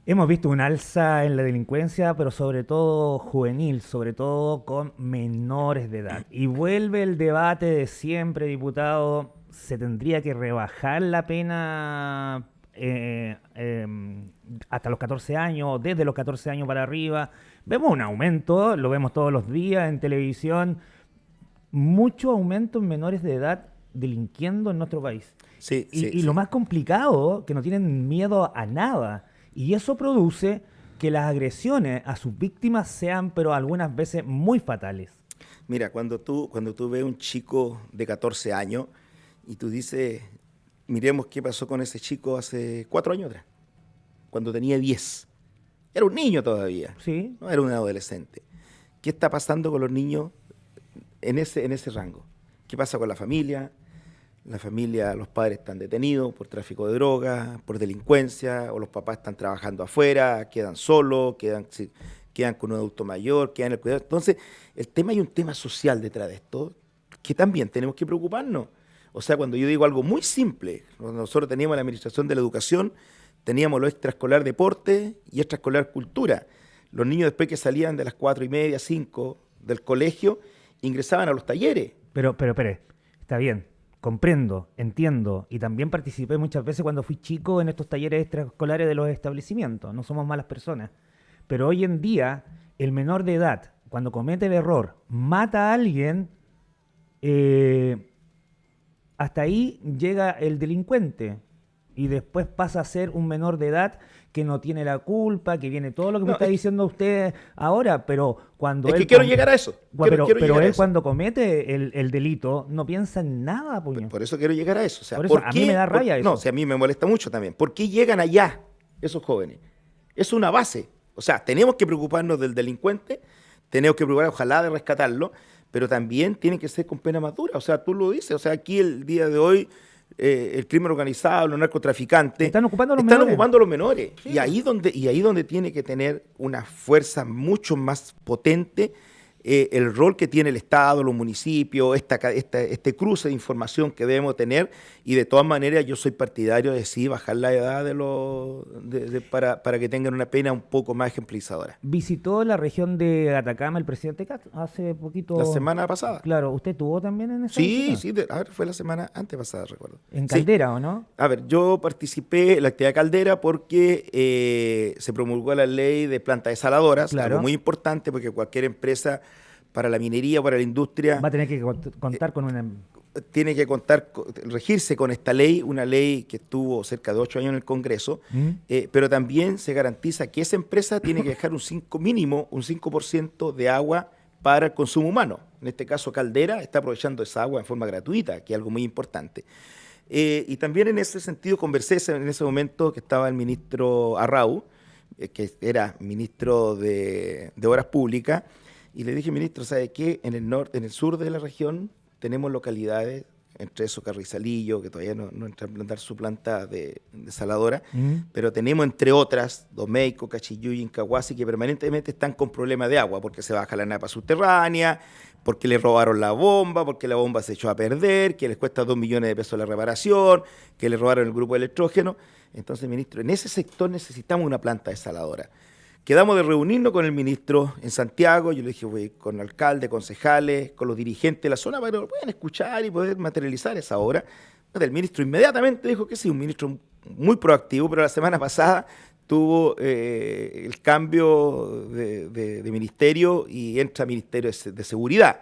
Hemos visto un alza en la delincuencia, pero sobre todo juvenil, sobre todo con menores de edad. Y vuelve el debate de siempre, diputado, ¿se tendría que rebajar la pena hasta los 14 años, desde los 14 años para arriba? Vemos un aumento, lo vemos todos los días en televisión, mucho aumento en menores de edad delinquiendo en nuestro país. Sí, y lo más complicado, que no tienen miedo a nada, y eso produce que las agresiones a sus víctimas sean, pero algunas veces, muy fatales. Mira, cuando tú ves un chico de 14 años y tú dices, miremos qué pasó con ese chico hace 4 años atrás, cuando tenía 10. Era un niño todavía, Sí. no era un adolescente. ¿Qué está pasando con los niños en ese rango? ¿Qué pasa con la familia? La familia, los padres están detenidos por tráfico de drogas, por delincuencia, o los papás están trabajando afuera, quedan solos, quedan con un adulto mayor, quedan en el cuidado. Entonces, hay un tema social detrás de esto que también tenemos que preocuparnos. O sea, cuando yo digo algo muy simple, nosotros teníamos la Administración de la Educación, teníamos lo extraescolar deporte y extraescolar cultura. Los niños, después que salían de las 4:30, 5 del colegio, ingresaban a los talleres. Pero, está bien. comprendo, entiendo, y también participé muchas veces cuando fui chico en estos talleres extraescolares de los establecimientos. No somos malas personas. Pero hoy en día, el menor de edad, cuando comete el error, mata a alguien, hasta ahí llega el delincuente. Y después pasa a ser un menor de edad que no tiene la culpa, que viene todo lo que me está diciendo usted ahora, pero cuando es que quiero llegar a eso. Pero él cuando comete el delito no piensa en nada, puño. Por eso quiero llegar a eso. O sea, por eso a mí me da rabia eso. No, o sea, a mí me molesta mucho también. ¿Por qué llegan allá esos jóvenes? Es una base. O sea, tenemos que preocuparnos del delincuente, tenemos que preocuparnos, ojalá, de rescatarlo, pero también tiene que ser con pena más dura. O sea, tú lo dices. O sea, aquí el día de hoy el crimen organizado, los narcotraficantes están ocupando a los menores. Sí. Y ahí donde tiene que tener una fuerza mucho más potente el rol que tiene el Estado, los municipios, este cruce de información que debemos tener. Y de todas maneras yo soy partidario de sí bajar la edad para que tengan una pena un poco más ejemplizadora. Visitó la región de Atacama el presidente Cat hace poquito. La semana pasada. Claro, ¿usted estuvo también en esa Sí, visita? sí, a ver, fue la semana antepasada, recuerdo. ¿En Caldera, sí, o no? A ver, yo participé en la actividad Caldera porque se promulgó la ley de plantas desaladoras, claro, algo muy importante porque cualquier empresa para la minería, para la industria... Va a tener que contar con una... Tiene que regirse con esta ley, una ley que estuvo cerca de 8 años en el Congreso, pero también se garantiza que esa empresa tiene que dejar mínimo un 5% de agua para el consumo humano. En este caso, Caldera está aprovechando esa agua en forma gratuita, que es algo muy importante. Y también en ese sentido conversé en ese momento que estaba el ministro Arrau, que era ministro de Obras Públicas, y le dije, ministro, ¿sabe qué? En el sur de la región tenemos localidades, entre eso Carrizalillo, que todavía no entra a implantar su planta de desaladora, pero tenemos entre otras Domeico, Cachiyuy, Incahuasi, que permanentemente están con problemas de agua, porque se baja la napa subterránea, porque le robaron la bomba, porque la bomba se echó a perder, que les cuesta 2 millones de pesos la reparación, que le robaron el grupo de electrógeno. Entonces, ministro, en ese sector necesitamos una planta desaladora. Quedamos de reunirnos con el ministro en Santiago. Yo le dije, voy con el alcalde, concejales, con los dirigentes de la zona para que lo puedan escuchar y poder materializar esa obra. El ministro inmediatamente dijo que sí, un ministro muy proactivo, pero la semana pasada tuvo el cambio de ministerio y entra Ministerio de Seguridad.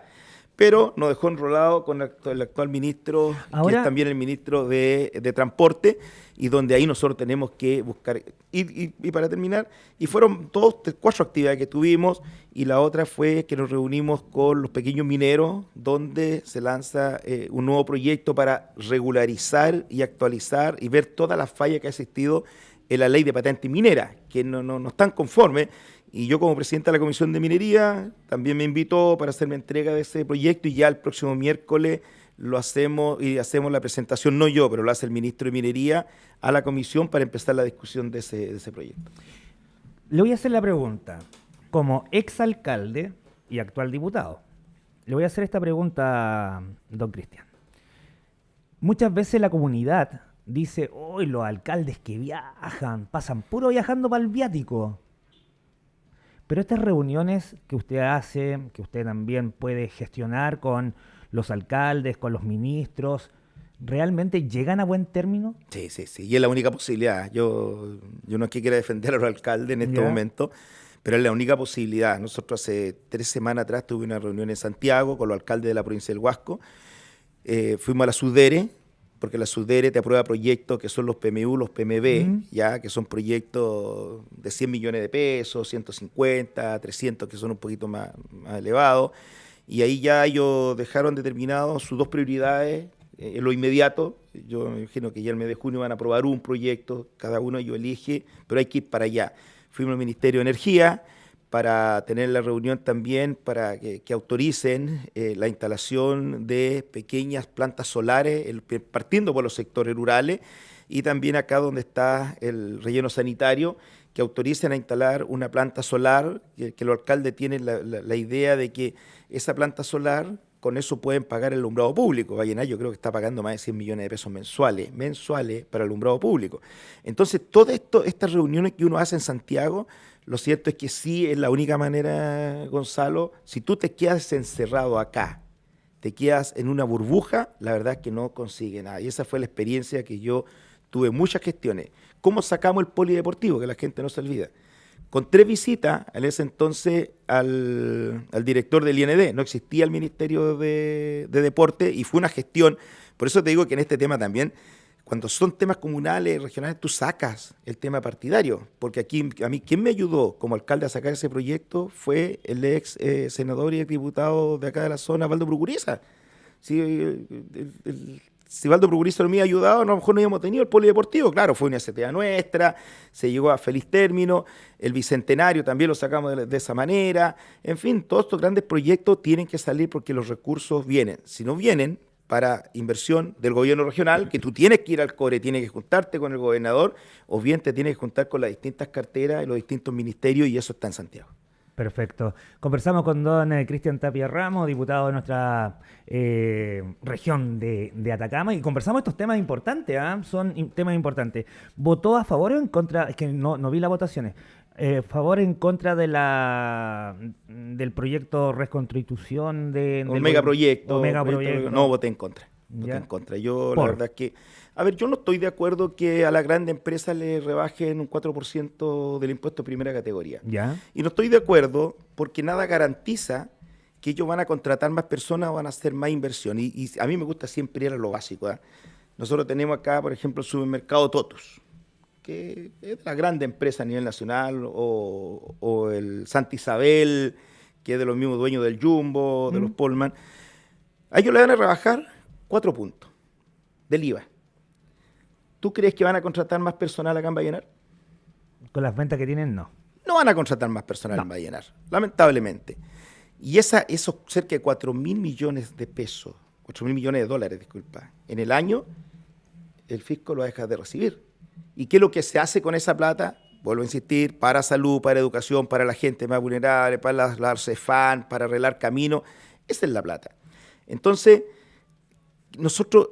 Pero nos dejó enrolado con el actual ministro, que es también el ministro de Transporte, y donde ahí nosotros tenemos que buscar. Y para terminar, y fueron 4 actividades que tuvimos, y la otra fue que nos reunimos con los pequeños mineros, donde se lanza un nuevo proyecto para regularizar y actualizar y ver todas las fallas que ha existido en la ley de patente minera, que no están conformes. Y yo como presidente de la Comisión de Minería también me invitó para hacerme entrega de ese proyecto y ya el próximo miércoles lo hacemos y hacemos la presentación, no yo, pero lo hace el ministro de Minería a la comisión para empezar la discusión de ese proyecto. Le voy a hacer la pregunta, como exalcalde y actual diputado, le voy a hacer esta pregunta, don Cristian. Muchas veces la comunidad dice, hoy los alcaldes que viajan, pasan puro viajando para el viático. Pero estas reuniones que usted hace, que usted también puede gestionar con los alcaldes, con los ministros, ¿realmente llegan a buen término? Sí, y es la única posibilidad. Yo no es que quiera defender a los alcaldes en este momento, pero es la única posibilidad. Nosotros hace 3 semanas atrás tuvimos una reunión en Santiago con los alcaldes de la provincia del Huasco. Fuimos a la SUDERE, porque la SUDERE te aprueba proyectos que son los PMU, los PMB, ya que son proyectos de 100 millones de pesos, 150, 300, que son un poquito más elevados. Y ahí ya ellos dejaron determinados sus 2 prioridades en lo inmediato. Yo me imagino que ya el mes de junio van a aprobar un proyecto, cada uno ellos elige, pero hay que ir para allá. Fuimos al Ministerio de Energía para tener la reunión también para que autoricen la instalación de pequeñas plantas solares, partiendo por los sectores rurales, y también acá donde está el relleno sanitario, que autoricen a instalar una planta solar, que los alcaldes tienen la idea de que esa planta solar, con eso pueden pagar el alumbrado público. Vallenar yo creo que está pagando más de 100 millones de pesos mensuales para el alumbrado público. Entonces, todas estas reuniones que uno hace en Santiago, lo cierto es que sí es la única manera, Gonzalo, si tú te quedas encerrado acá te quedas en una burbuja, la verdad es que no consigue nada. Y esa fue la experiencia que yo tuve muchas gestiones. ¿Cómo sacamos el polideportivo? Que la gente no se olvida. Con 3 visitas, en ese entonces, al director del IND. No existía el Ministerio de Deporte y fue una gestión. Por eso te digo que en este tema también, cuando son temas comunales, regionales, tú sacas el tema partidario. Porque aquí, a mí, quien me ayudó como alcalde a sacar ese proyecto fue el ex senador y diputado de acá de la zona, Valdo Procuriza. Sí, si Valdo Procuriza no me hubiera ayudado, a lo mejor no hubiéramos tenido el polideportivo. Claro, fue una iniciativa nuestra, se llegó a feliz término, el Bicentenario también lo sacamos de esa manera. En fin, todos estos grandes proyectos tienen que salir porque los recursos vienen. Si no vienen para inversión del gobierno regional, que tú tienes que ir al CORE, tienes que juntarte con el gobernador, o bien te tienes que juntar con las distintas carteras y los distintos ministerios, y eso está en Santiago. Perfecto. Conversamos con don Cristian Tapia Ramos, diputado de nuestra región de Atacama, y conversamos estos temas importantes, son temas importantes. ¿Votó a favor o en contra? Es que no vi las votaciones. ¿Favor o en contra del proyecto Reconstitución Un megaproyecto. Megaproyecto. No, voté en contra. Voté en contra. Yo, la verdad es que... A ver, yo no estoy de acuerdo que a la grande empresa le rebajen un 4% del impuesto de primera categoría. ¿Ya? Y no estoy de acuerdo porque nada garantiza que ellos van a contratar más personas o van a hacer más inversión. Y a mí me gusta siempre ir a lo básico. Nosotros tenemos acá, por ejemplo, el supermercado Totus, que es la grande empresa a nivel nacional, o el Santa Isabel, que es de los mismos dueños del Jumbo, de los Pullman. A ellos le van a rebajar 4 puntos del IVA. ¿Tú crees que van a contratar más personal acá en Vallenar? Con las ventas que tienen, no. No van a contratar más personal en Vallenar, lamentablemente. Y esos cerca de 4.000 millones de pesos, 4.000 millones de dólares, disculpa, en el año, el fisco lo deja de recibir. ¿Y qué es lo que se hace con esa plata? Vuelvo a insistir, para salud, para educación, para la gente más vulnerable, para la CEFAN, para arreglar caminos. Esa es la plata. Entonces, nosotros...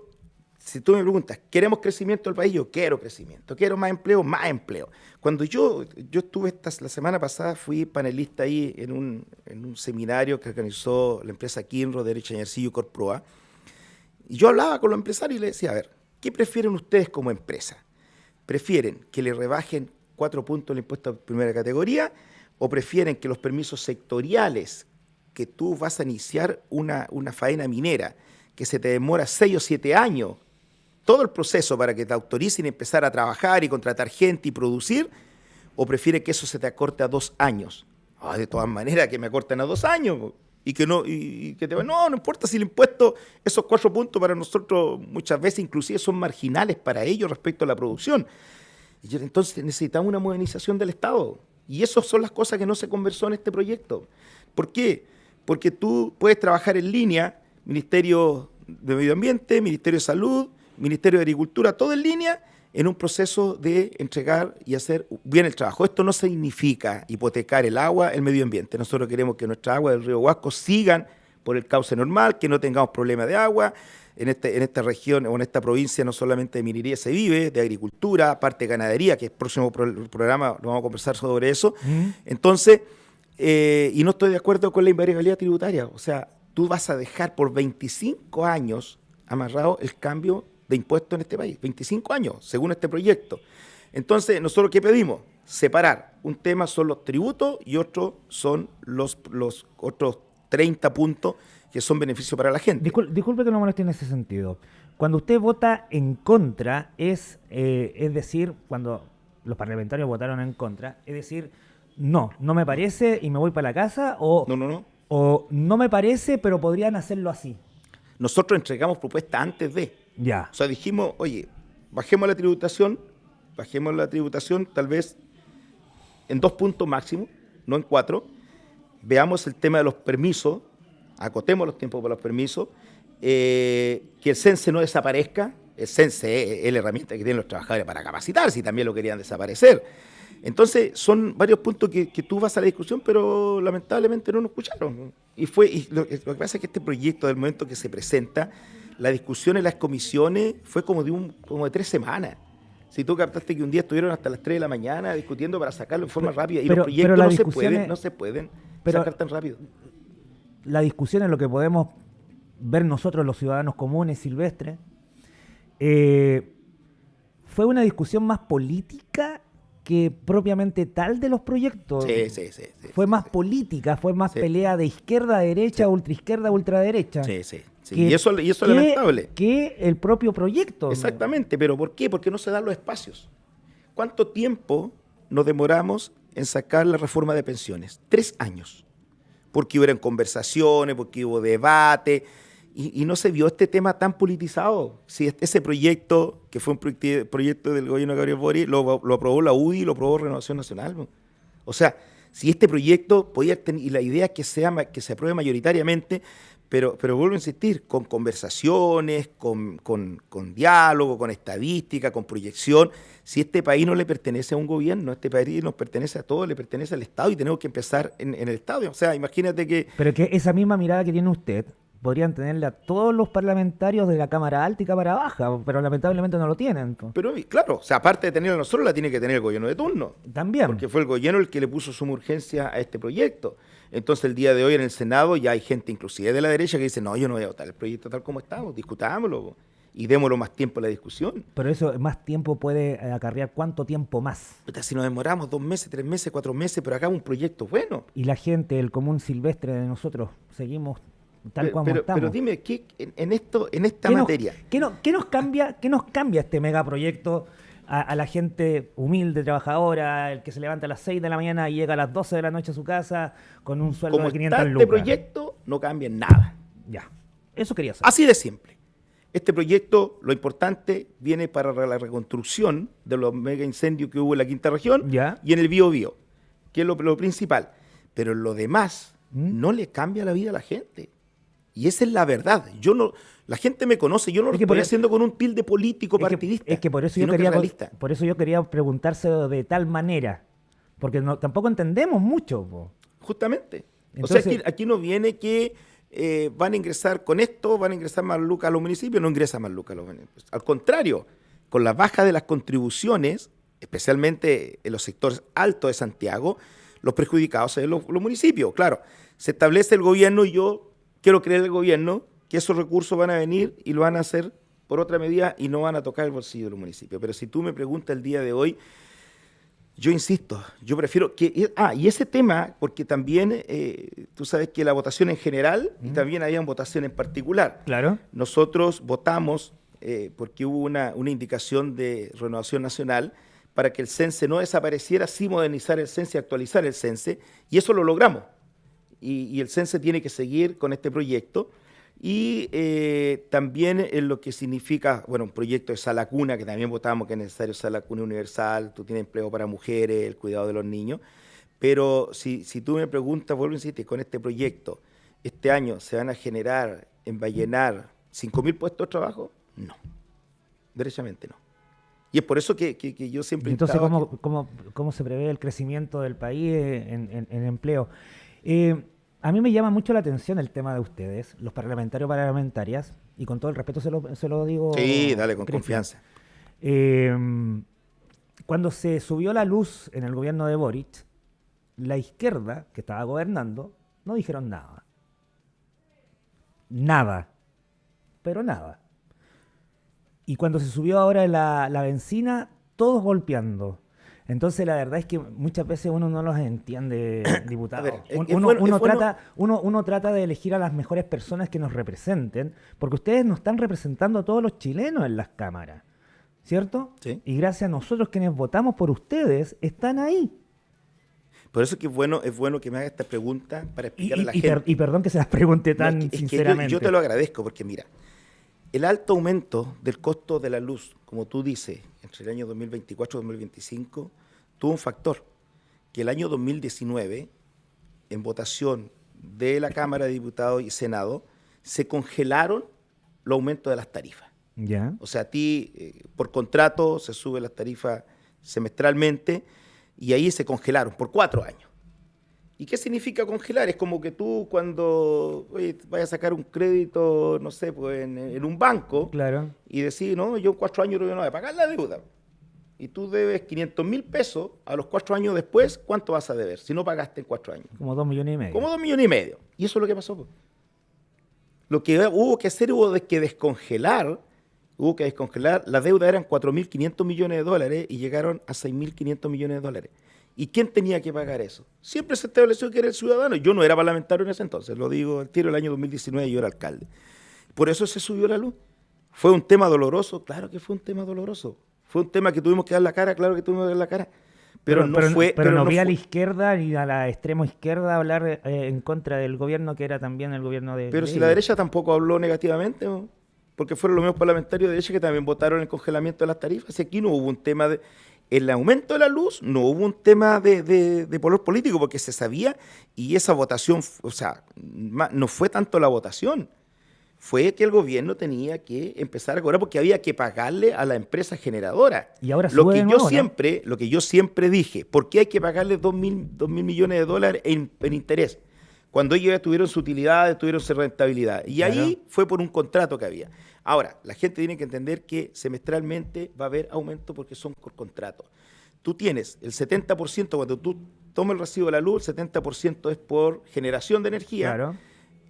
Si tú me preguntas, ¿queremos crecimiento del país? Yo quiero crecimiento. ¿Quiero más empleo? Más empleo. Cuando yo estuve la semana pasada, fui panelista ahí en un seminario que organizó la empresa Kinro, Derecho Añarcillo y Corproa, y yo hablaba con los empresarios y les decía, a ver, ¿qué prefieren ustedes como empresa? ¿Prefieren que le rebajen 4 puntos el impuesto de primera categoría o prefieren que los permisos sectoriales, que tú vas a iniciar una faena minera, que se te demora 6 o 7 años, todo el proceso para que te autoricen a empezar a trabajar y contratar gente y producir, o prefiere que eso se te acorte a 2 años? De todas maneras, que me acorten a 2 años y que no importa si el impuesto, esos 4 puntos para nosotros muchas veces inclusive son marginales para ellos respecto a la producción. Y entonces necesitamos una modernización del Estado, y esas son las cosas que no se conversó en este proyecto. ¿Por qué? Porque tú puedes trabajar en línea, Ministerio de Medio Ambiente, Ministerio de Salud, Ministerio de Agricultura, todo en línea, en un proceso de entregar y hacer bien el trabajo. Esto no significa hipotecar el agua, el medio ambiente. Nosotros queremos que nuestra agua del río Huasco sigan por el cauce normal, que no tengamos problemas de agua. En esta región o en esta provincia no solamente de minería se vive, de agricultura, parte de ganadería, que el próximo programa lo vamos a conversar sobre eso. Entonces, y no estoy de acuerdo con la invariabilidad tributaria. O sea, tú vas a dejar por 25 años amarrado el cambio de impuestos en este país. 25 años, según este proyecto. Entonces, ¿nosotros qué pedimos? Separar. Un tema son los tributos y otro son los otros 30 puntos que son beneficios para la gente. Disculpe que no moleste en ese sentido. Cuando usted vota en contra, es decir, cuando los parlamentarios votaron en contra, es decir, no me parece y me voy para la casa, o no me parece, pero podrían hacerlo así. Nosotros entregamos propuestas antes de. Ya. O sea, dijimos, oye, bajemos la tributación tal vez en 2 puntos máximo, no en 4. Veamos el tema de los permisos, acotemos los tiempos para los permisos, que el CENSE no desaparezca. El CENSE es la herramienta que tienen los trabajadores para capacitar, si también lo querían desaparecer. Entonces, son varios puntos que tú vas a la discusión, pero lamentablemente no nos escucharon. Y lo que pasa es que este proyecto, del momento que se presenta, la discusión en las comisiones fue como de 3 semanas. Si tú captaste que un día estuvieron hasta las 3 de la mañana discutiendo para sacarlo en forma rápida, y los proyectos no se pueden sacar tan rápido. La discusión es lo que podemos ver nosotros los ciudadanos comunes silvestres. Fue una discusión más política que propiamente tal de los proyectos. Sí. Fue más política, fue más Sí. pelea de izquierda a derecha, ultraizquierda a ultraderecha. Sí. Que- Y eso es lamentable. Que el propio proyecto. Exactamente, pero ¿por qué? Porque no se dan los espacios. ¿Cuánto tiempo nos demoramos en sacar la reforma de pensiones? 3 años. Porque hubieron conversaciones, porque hubo debate, y no se vio este tema tan politizado. Si ese proyecto, que fue un proyecto del gobierno de Gabriel Boric, lo aprobó la UDI y lo aprobó Renovación Nacional. ¿No? O sea, si este proyecto podía tener, y la idea es que se apruebe mayoritariamente, pero vuelvo a insistir, con conversaciones, con diálogo, con estadística, con proyección. Si este país no le pertenece a un gobierno, este país nos pertenece a todos, le pertenece al Estado y tenemos que empezar en el Estado. O sea, imagínate que... Pero que esa misma mirada que tiene usted podrían tenerla todos los parlamentarios de la Cámara Alta y Cámara Baja, pero lamentablemente no lo tienen. Pero claro, o sea, aparte de tenerla nosotros, la tiene que tener el gobierno de turno. También. Porque fue el gobierno el que le puso suma urgencia a este proyecto. Entonces, el día de hoy en el Senado ya hay gente, inclusive de la derecha, que dice, no, yo no voy a votar el proyecto tal como estamos, discutámoslo y démoslo más tiempo a la discusión. Pero eso, más tiempo puede acarrear ¿cuánto tiempo más? Puta, si nos demoramos 2 meses, 3 meses, 4 meses, pero hagamos un proyecto bueno. Y la gente, el común silvestre de nosotros, seguimos tal como estamos. Pero dime, ¿qué, en esta materia? ¿Qué nos cambia este megaproyecto a la gente humilde, trabajadora, el que se levanta a las 6 de la mañana y llega a las 12 de la noche a su casa con un sueldo Como de 500 está lucas? este proyecto, no cambia en nada. Ya, eso quería saber. Así de simple. Este proyecto, lo importante, viene para la reconstrucción de los mega incendios que hubo en la quinta región Ya. y en el Biobío, que es lo principal. Pero lo demás no le cambia la vida a la gente. Y esa es la verdad. La gente me conoce, yo no lo Es que estoy por- haciendo con un tilde político partidista. Es que por eso sino que realista. por eso yo quería preguntárselo de tal manera, porque tampoco entendemos mucho. Po. Justamente. Entonces- o sea, aquí no viene que van a ingresar con esto, van a ingresar más lucas a los municipios, no ingresa más lucas a los municipios. Al contrario, con la baja de las contribuciones, especialmente en los sectores altos de Santiago, los perjudicados son los municipios. Claro, se establece el gobierno y yo quiero creer el gobierno que esos recursos van a venir y lo van a hacer por otra medida y no van a tocar el bolsillo de los municipios. Pero si tú me preguntas el día de hoy, yo insisto, yo prefiero que... y ese tema, porque también tú sabes que la votación en general y también había votación en particular. Claro. Nosotros votamos porque hubo una indicación de Renovación Nacional para que el CENSE no desapareciera, sí modernizar el CENSE y actualizar el CENSE, y eso lo logramos. Y el CENSE tiene que seguir con este proyecto. Y también en lo que significa, bueno, un proyecto de sala cuna, que también votamos que es necesario sala cuna universal, tú tienes empleo para mujeres, el cuidado de los niños. Pero si tú me preguntas, vuelvo a insistir, con este proyecto, ¿este año se van a generar en Vallenar 5.000 puestos de trabajo? No, derechamente no. Y es por eso que yo siempre... Entonces, instaba ¿cómo se prevé el crecimiento del país en empleo? A mí me llama mucho la atención el tema de ustedes, los parlamentarias, y con todo el respeto se lo digo. Sí, dale, con Cristian. confianza. Cuando se subió la luz en el gobierno de Boric, la izquierda que estaba gobernando no dijeron nada. Nada. Pero nada. Y cuando se subió ahora la benzina, todos golpeando. Entonces la verdad es que muchas veces uno no los entiende, diputado. A ver, Uno trata de elegir a las mejores personas que nos representen, porque ustedes nos están representando a todos los chilenos en las cámaras, ¿cierto? Sí. Y gracias a nosotros quienes votamos por ustedes, están ahí. Por eso que es bueno que me haga esta pregunta para explicarle a la gente. Y perdón que se las pregunte tan Es que sinceramente. yo te lo agradezco porque mira, el alto aumento del costo de la luz, como tú dices, entre el año 2024 y 2025, tuvo un factor, que el año 2019, en votación de la Cámara de Diputados y Senado, se congelaron los aumentos de las tarifas. Ya. O sea, a ti, por contrato, se suben las tarifas semestralmente y ahí se congelaron por 4 años. ¿Y qué significa congelar? Es como que tú cuando vayas a sacar un crédito, no sé, pues en un banco Claro. y decís, no, yo en 4 años no voy a pagar la deuda. Y tú debes 500.000 pesos, a los 4 años después, ¿cuánto vas a deber si no pagaste en 4 años? Como 2,5 millones. Como 2,5 millones. Y eso es lo que pasó. Pues. Lo que hubo que hacer hubo que descongelar, la deuda eran 4.500 millones de dólares y llegaron a 6.500 millones de dólares. ¿Y quién tenía que pagar eso? Siempre se estableció que era el ciudadano. Yo no era parlamentario en ese entonces, lo digo al tiro, el año 2019 yo era alcalde. Por eso se subió la luz. ¿Fue un tema doloroso? Claro que fue un tema doloroso. ¿Fue un tema que tuvimos que dar la cara? Claro que tuvimos que dar la cara. Pero no vi a la izquierda ni a la extrema izquierda hablar en contra del gobierno, que era también el gobierno de... Pero si la derecha tampoco habló negativamente, ¿no? Porque fueron los mismos parlamentarios de derecha que también votaron el congelamiento de las tarifas. Y aquí no hubo un tema de... El aumento de la luz no hubo un tema de color político, porque se sabía, y esa votación, o sea, no fue tanto la votación, fue que el gobierno tenía que empezar a cobrar porque había que pagarle a la empresa generadora. Y ahora lo que yo siempre dije, ¿por qué hay que pagarle 2.000 millones de dólares en interés? Cuando ellos ya tuvieron su utilidad, tuvieron su rentabilidad. Y claro, ahí fue por un contrato que había. Ahora, la gente tiene que entender que semestralmente va a haber aumento porque son por contrato. Tú tienes el 70%, cuando tú tomas el recibo de la luz, el 70% es por generación de energía. Claro.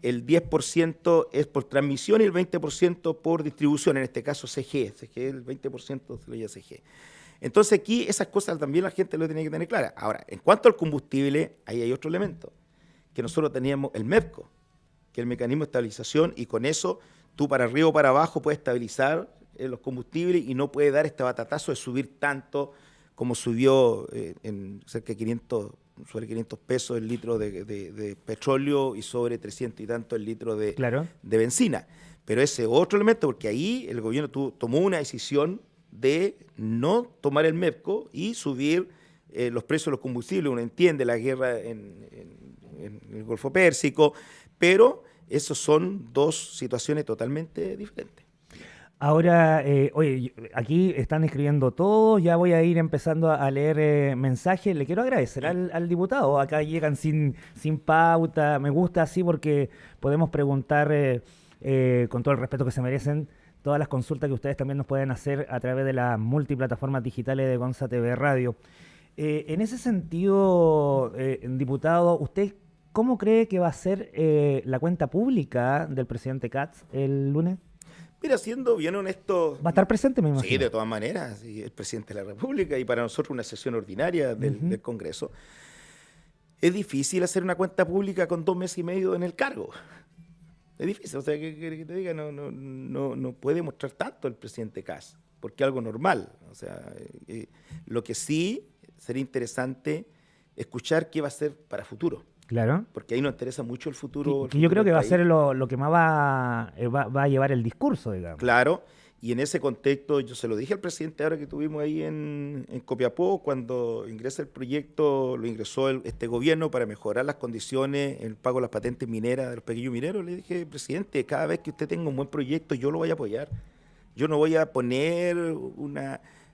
El 10% es por transmisión y el 20% por distribución, en este caso CG, el 20% se lo llama CG. Entonces aquí esas cosas también la gente lo tiene que tener claras. Ahora, en cuanto al combustible, ahí hay otro elemento, que nosotros teníamos el MEPCO, que es el mecanismo de estabilización, y con eso tú para arriba o para abajo puedes estabilizar los combustibles y no puedes dar este batatazo de subir tanto como subió en cerca de 500 sobre 500 pesos el litro de petróleo y sobre 300 y tanto el litro de benzina. Pero ese otro elemento, porque ahí el gobierno tomó una decisión de no tomar el MEPCO y subir los precios de los combustibles. Uno entiende la guerra en el Golfo Pérsico, pero esas son dos situaciones totalmente diferentes. Ahora, oye, aquí están escribiendo todos, ya voy a ir empezando a leer mensajes. Le quiero agradecer al diputado, acá llegan sin pauta, me gusta así porque podemos preguntar con todo el respeto que se merecen todas las consultas que ustedes también nos pueden hacer a través de las multiplataformas digitales de Gonza TV Radio. En ese sentido, diputado, ¿usted cómo cree que va a ser la cuenta pública del presidente Katz el lunes? Mira, siendo bien honesto... ¿Va a estar presente, me imagino? Sí, de todas maneras, sí, el presidente de la República y para nosotros una sesión ordinaria del Congreso. Es difícil hacer una cuenta pública con 2 meses y medio en el cargo. Es difícil, o sea, que te diga, no puede mostrar tanto el presidente Katz, porque es algo normal. O sea, lo que sí sería interesante escuchar qué va a hacer para futuro. Claro. Porque ahí nos interesa mucho el futuro. Que yo creo que va a ser lo que más va a llevar el discurso, digamos. Claro, y en ese contexto yo se lo dije al presidente ahora que tuvimos ahí en Copiapó, cuando ingresa el proyecto, lo ingresó este gobierno para mejorar las condiciones, el pago de las patentes mineras de los pequeños mineros. Le dije, presidente, cada vez que usted tenga un buen proyecto, yo lo voy a apoyar. Yo no voy a poner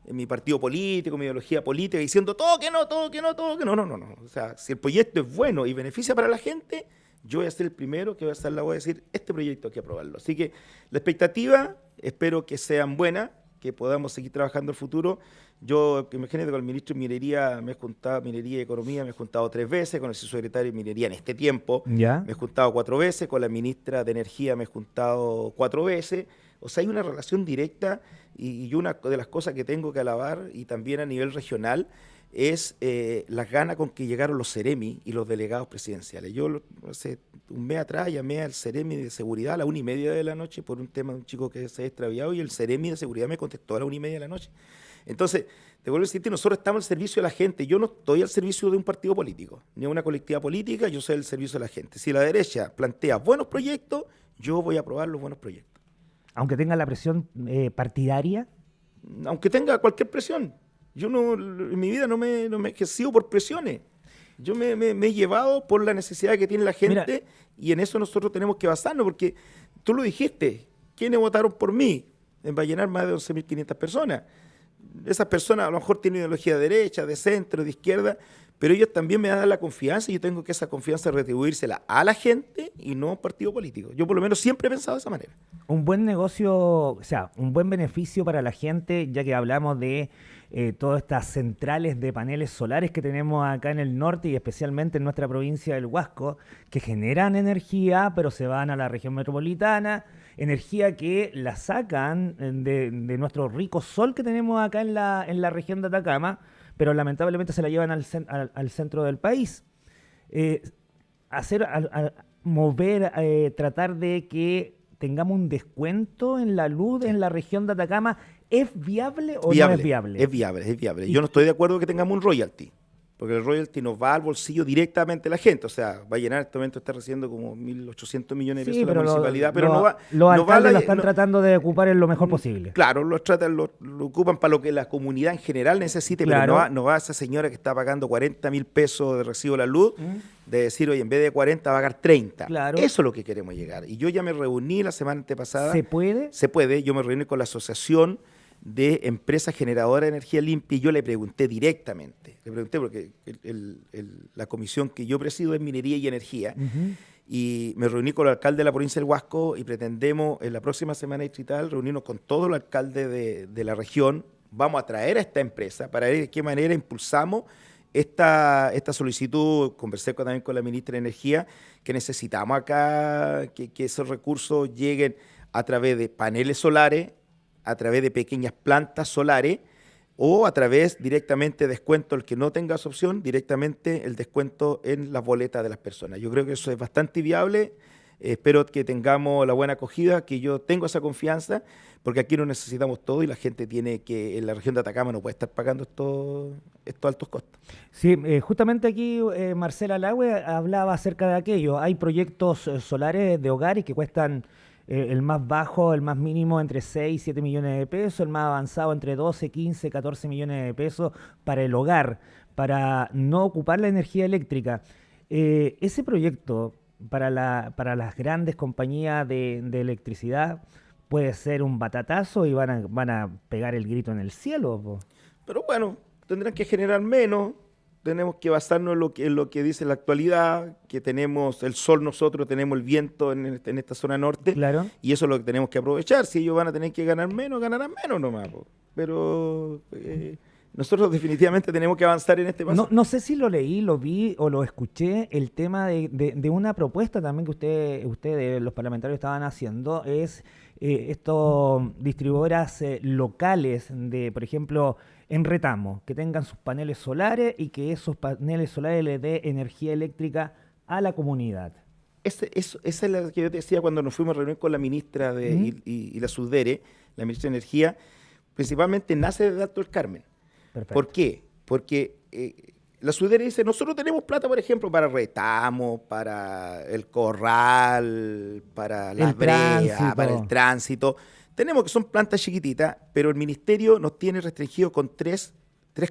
en mi partido político, mi ideología política, diciendo todo que no, todo que no, todo que no. No. O sea, si el proyecto es bueno y beneficia para la gente, yo voy a ser el primero que voy a decir, este proyecto hay que aprobarlo. Así que la expectativa, espero que sean buenas, que podamos seguir trabajando el futuro. Yo, imagínate, con el ministro de Minería Minería y Economía, me he juntado 3 veces, con el subsecretario de Minería en este tiempo, me he juntado 4 veces, con la ministra de Energía me he juntado 4 veces. O sea, hay una relación directa y una de las cosas que tengo que alabar, y también a nivel regional, es las ganas con que llegaron los Ceremi y los delegados presidenciales. Yo hace un mes atrás llamé al Ceremi de Seguridad a las 1:30 de la noche por un tema de un chico que se ha extraviado, y el Ceremi de Seguridad me contestó a las 1:30 de la noche. Entonces, te vuelvo a decir, nosotros estamos al servicio de la gente. Yo no estoy al servicio de un partido político, ni de una colectiva política, yo soy al servicio de la gente. Si la derecha plantea buenos proyectos, yo voy a aprobar los buenos proyectos. Aunque tenga la presión partidaria. Aunque tenga cualquier presión. Yo en mi vida no me he ejercido por presiones. Yo me he llevado por la necesidad que tiene la gente. Mira, y en eso nosotros tenemos que basarnos, porque tú lo dijiste, ¿quiénes votaron por mí? Va a llenar más de 11.500 personas. Esas personas a lo mejor tienen ideología de derecha, de centro, de izquierda, pero ellos también me dan la confianza y yo tengo que esa confianza retribuírsela a la gente y no a un partido político. Yo por lo menos siempre he pensado de esa manera. Un buen negocio, o sea, un buen beneficio para la gente, ya que hablamos de todas estas centrales de paneles solares que tenemos acá en el norte y especialmente en nuestra provincia del Huasco, que generan energía, pero se van a la región metropolitana, energía que la sacan de nuestro rico sol que tenemos acá en la región de Atacama, pero lamentablemente se la llevan al centro del país. Mover, tratar de que tengamos un descuento en la luz en la región de Atacama, ¿es viable o no es viable? Es viable, es viable. Yo no estoy de acuerdo que tengamos un royalty, porque el royalty nos va al bolsillo directamente a la gente. O sea, va a llenar, en este momento está recibiendo como 1.800 millones de pesos la municipalidad, pero no va... Los alcaldes lo están tratando de ocupar en lo mejor posible. Claro, lo ocupan para lo que la comunidad en general necesite, claro. Pero no va a esa señora que está pagando 40.000 pesos de recibo de la luz, de decir, oye, en vez de 40 va a pagar 30. Claro. Eso es lo que queremos llegar. Y yo ya me reuní la semana antepasada. ¿Se puede? Se puede. Yo me reuní con la asociación de empresas generadoras de energía limpia y yo le pregunté directamente. Le pregunté porque la comisión que yo presido es Minería y Energía. Y me reuní con el alcalde de la provincia del Huasco y pretendemos en la próxima semana distrital reunirnos con todos los alcaldes de la región. Vamos a traer a esta empresa para ver de qué manera impulsamos esta solicitud. Conversé también con la ministra de Energía, que necesitamos acá que esos recursos lleguen a través de paneles solares, a través de pequeñas plantas solares o a través directamente descuento, el que no tenga esa opción, directamente el descuento en las boletas de las personas. Yo creo que eso es bastante viable. Espero que tengamos la buena acogida, que yo tengo esa confianza, porque aquí no necesitamos todo y la gente tiene que, en la región de Atacama no puede estar pagando estos altos costos. Sí, justamente aquí Marcela Lagüe hablaba acerca de aquello. Hay proyectos solares de hogares que cuestan el más bajo, el más mínimo entre 6 y 7 millones de pesos, el más avanzado entre 12, 15, 14 millones de pesos para el hogar, para no ocupar la energía eléctrica. Ese proyecto para las grandes compañías de electricidad puede ser un batatazo y van a pegar el grito en el cielo, po. Pero bueno, tendrán que generar menos. Tenemos que basarnos en lo que dice la actualidad, que tenemos el sol nosotros, tenemos el viento en esta zona norte, claro. Y eso es lo que tenemos que aprovechar. Si ellos van a tener que ganar menos, ganarán menos nomás. Pero nosotros definitivamente tenemos que avanzar en este paso. No sé si lo leí, lo vi o lo escuché, el tema de una propuesta también que ustedes, los parlamentarios, estaban haciendo, es estos distribuidoras locales de, por ejemplo, en Retamo, que tengan sus paneles solares y que esos paneles solares les dé energía eléctrica a la comunidad. Esa es la que yo te decía cuando nos fuimos a reunir con la ministra y la SUDERE, la ministra de Energía, principalmente nace de Alto del Carmen. Perfecto. ¿Por qué? Porque la SUDERE dice, nosotros tenemos plata, por ejemplo, para Retamo, para el Corral, para la Brea, para el tránsito. Tenemos que son plantas chiquititas, pero el ministerio nos tiene restringido con tres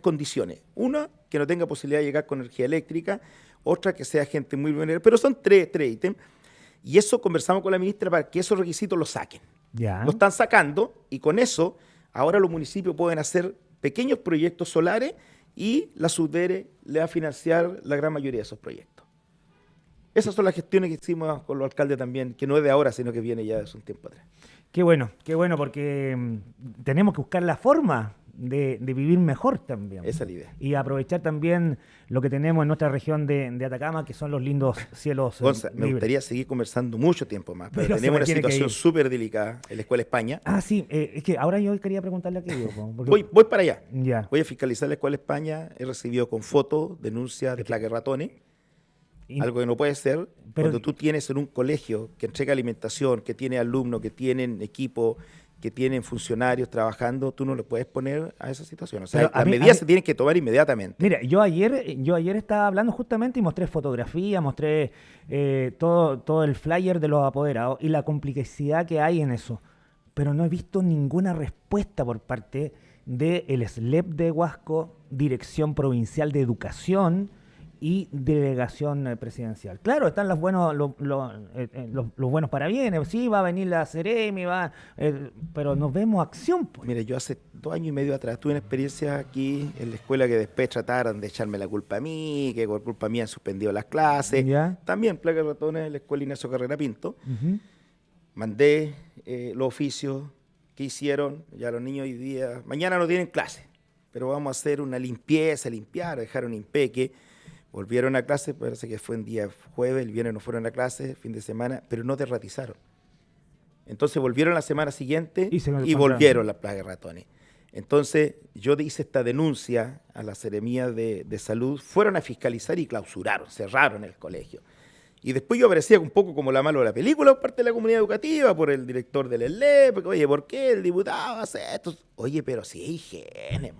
condiciones. Una, que no tenga posibilidad de llegar con energía eléctrica. Otra, que sea gente muy vulnerable. Pero son tres ítems. Y eso conversamos con la ministra para que esos requisitos los saquen. Ya. Lo están sacando y con eso ahora los municipios pueden hacer pequeños proyectos solares y la SUDERE le va a financiar la gran mayoría de esos proyectos. Esas son las gestiones que hicimos con los alcaldes también, que no es de ahora, sino que viene ya de hace un tiempo atrás. Qué bueno, porque tenemos que buscar la forma de vivir mejor también. Esa es la idea. Y aprovechar también lo que tenemos en nuestra región de Atacama, que son los lindos cielos. Gonza, me gustaría seguir conversando mucho tiempo más, pero tenemos una situación súper delicada en la Escuela España. Ah, sí, es que ahora yo quería preguntarle aquello. Voy para allá. Ya. Voy a fiscalizar la Escuela España. He recibido con fotos denuncias de plaga de ratones. Algo que no puede ser, pero cuando tú tienes en un colegio que entrega alimentación, que tiene alumnos, que tienen equipo, que tienen funcionarios trabajando, tú no le puedes poner a esa situación. O sea, las medidas se tienen que tomar inmediatamente. Mira, yo ayer estaba hablando justamente y mostré fotografías, mostré todo el flyer de los apoderados y la complicidad que hay en eso. Pero no he visto ninguna respuesta por parte del SLEP de Huasco, Dirección Provincial de Educación y delegación presidencial. Claro, están los buenos parabienes, sí, va a venir la Ceremi, pero no vemos acción. Pues. Mire, yo hace 2 años y medio atrás tuve una experiencia aquí en la escuela que después trataron de echarme la culpa a mí, que por culpa mía han suspendido las clases. ¿Ya? También plaga de ratones en la escuela Ignacio Carrera Pinto. Mandé los oficios que hicieron, ya los niños hoy día, mañana no tienen clase. pero vamos a hacer una limpieza, limpiar, dejaron impeque. Volvieron a clase, parece que fue un día jueves, el viernes no fueron a clase, fin de semana, pero no derratizaron. Entonces volvieron la semana siguiente y volvieron la plaga de ratones. Entonces yo hice esta denuncia a la Seremía de Salud, fueron a fiscalizar y clausuraron, cerraron el colegio. Y después yo aparecía un poco como la malo de la película por parte de la comunidad educativa, por el director del ELE, porque, oye, ¿por qué el diputado hace esto? Oye, pero si hay higiene.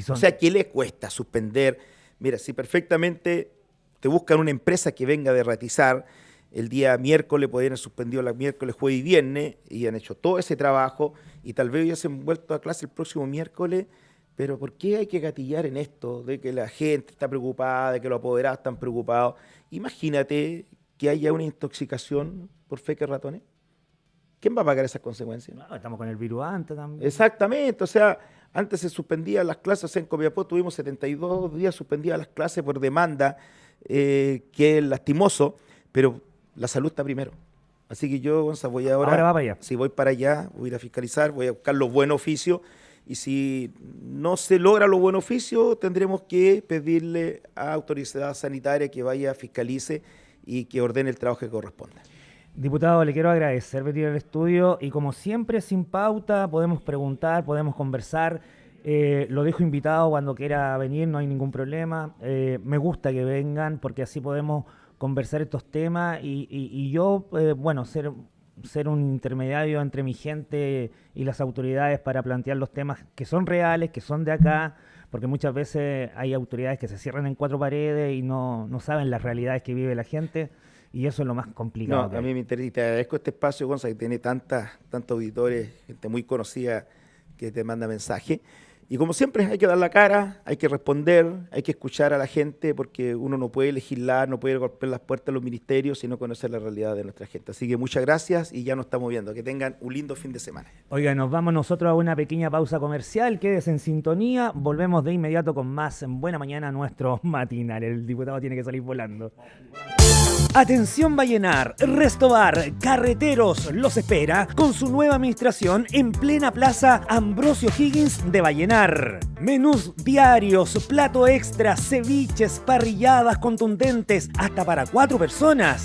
O sea, ¿qué le cuesta suspender? Mira, si perfectamente te buscan una empresa que venga a derratizar, el día miércoles podrían haber suspendido el miércoles, jueves y viernes, y han hecho todo ese trabajo, y tal vez hubiesen vuelto a clase el próximo miércoles, pero ¿por qué hay que gatillar en esto? De que la gente está preocupada, de que los apoderados están preocupados. Imagínate que haya una intoxicación por feques ratones. ¿Quién va a pagar esas consecuencias? No, estamos con el virus antes también. Exactamente, o sea, antes se suspendían las clases en Copiapó, tuvimos 72 días suspendidas las clases por demanda, que es lastimoso, pero la salud está primero. Así que yo, Gonzalo, voy ahora va para allá. Si voy para allá, voy a ir a fiscalizar, voy a buscar los buenos oficios, y si no se logra los buenos oficios, tendremos que pedirle a autoridad sanitaria que vaya, fiscalice y que ordene el trabajo que corresponda. Diputado, le quiero agradecer venir al estudio y como siempre, sin pauta, podemos preguntar, podemos conversar. Lo dejo invitado cuando quiera venir, no hay ningún problema. Me gusta que vengan porque así podemos conversar estos temas y yo, bueno, ser un intermediario entre mi gente y las autoridades para plantear los temas que son reales, que son de acá, porque muchas veces hay autoridades que se cierran en cuatro paredes y no saben las realidades que vive la gente. Y eso es lo más complicado. No, a mí me interesa y te agradezco este espacio, Gonzalo, que tiene tantos auditores, gente muy conocida que te manda mensajes. Y como siempre hay que dar la cara, hay que responder, hay que escuchar a la gente, porque uno no puede legislar, no puede golpear las puertas de los ministerios, sino conocer la realidad de nuestra gente. Así que muchas gracias y ya nos estamos viendo. Que tengan un lindo fin de semana. Oiga, nos vamos nosotros a una pequeña pausa comercial. Quédese en sintonía. Volvemos de inmediato con más en Buena Mañana, nuestro matinal. El diputado tiene que salir volando. Atención Vallenar, Restobar, Carreteros los espera con su nueva administración en plena plaza Ambrosio Higgins de Vallenar. Menús diarios, plato extra, ceviches, parrilladas contundentes, hasta para 4 personas.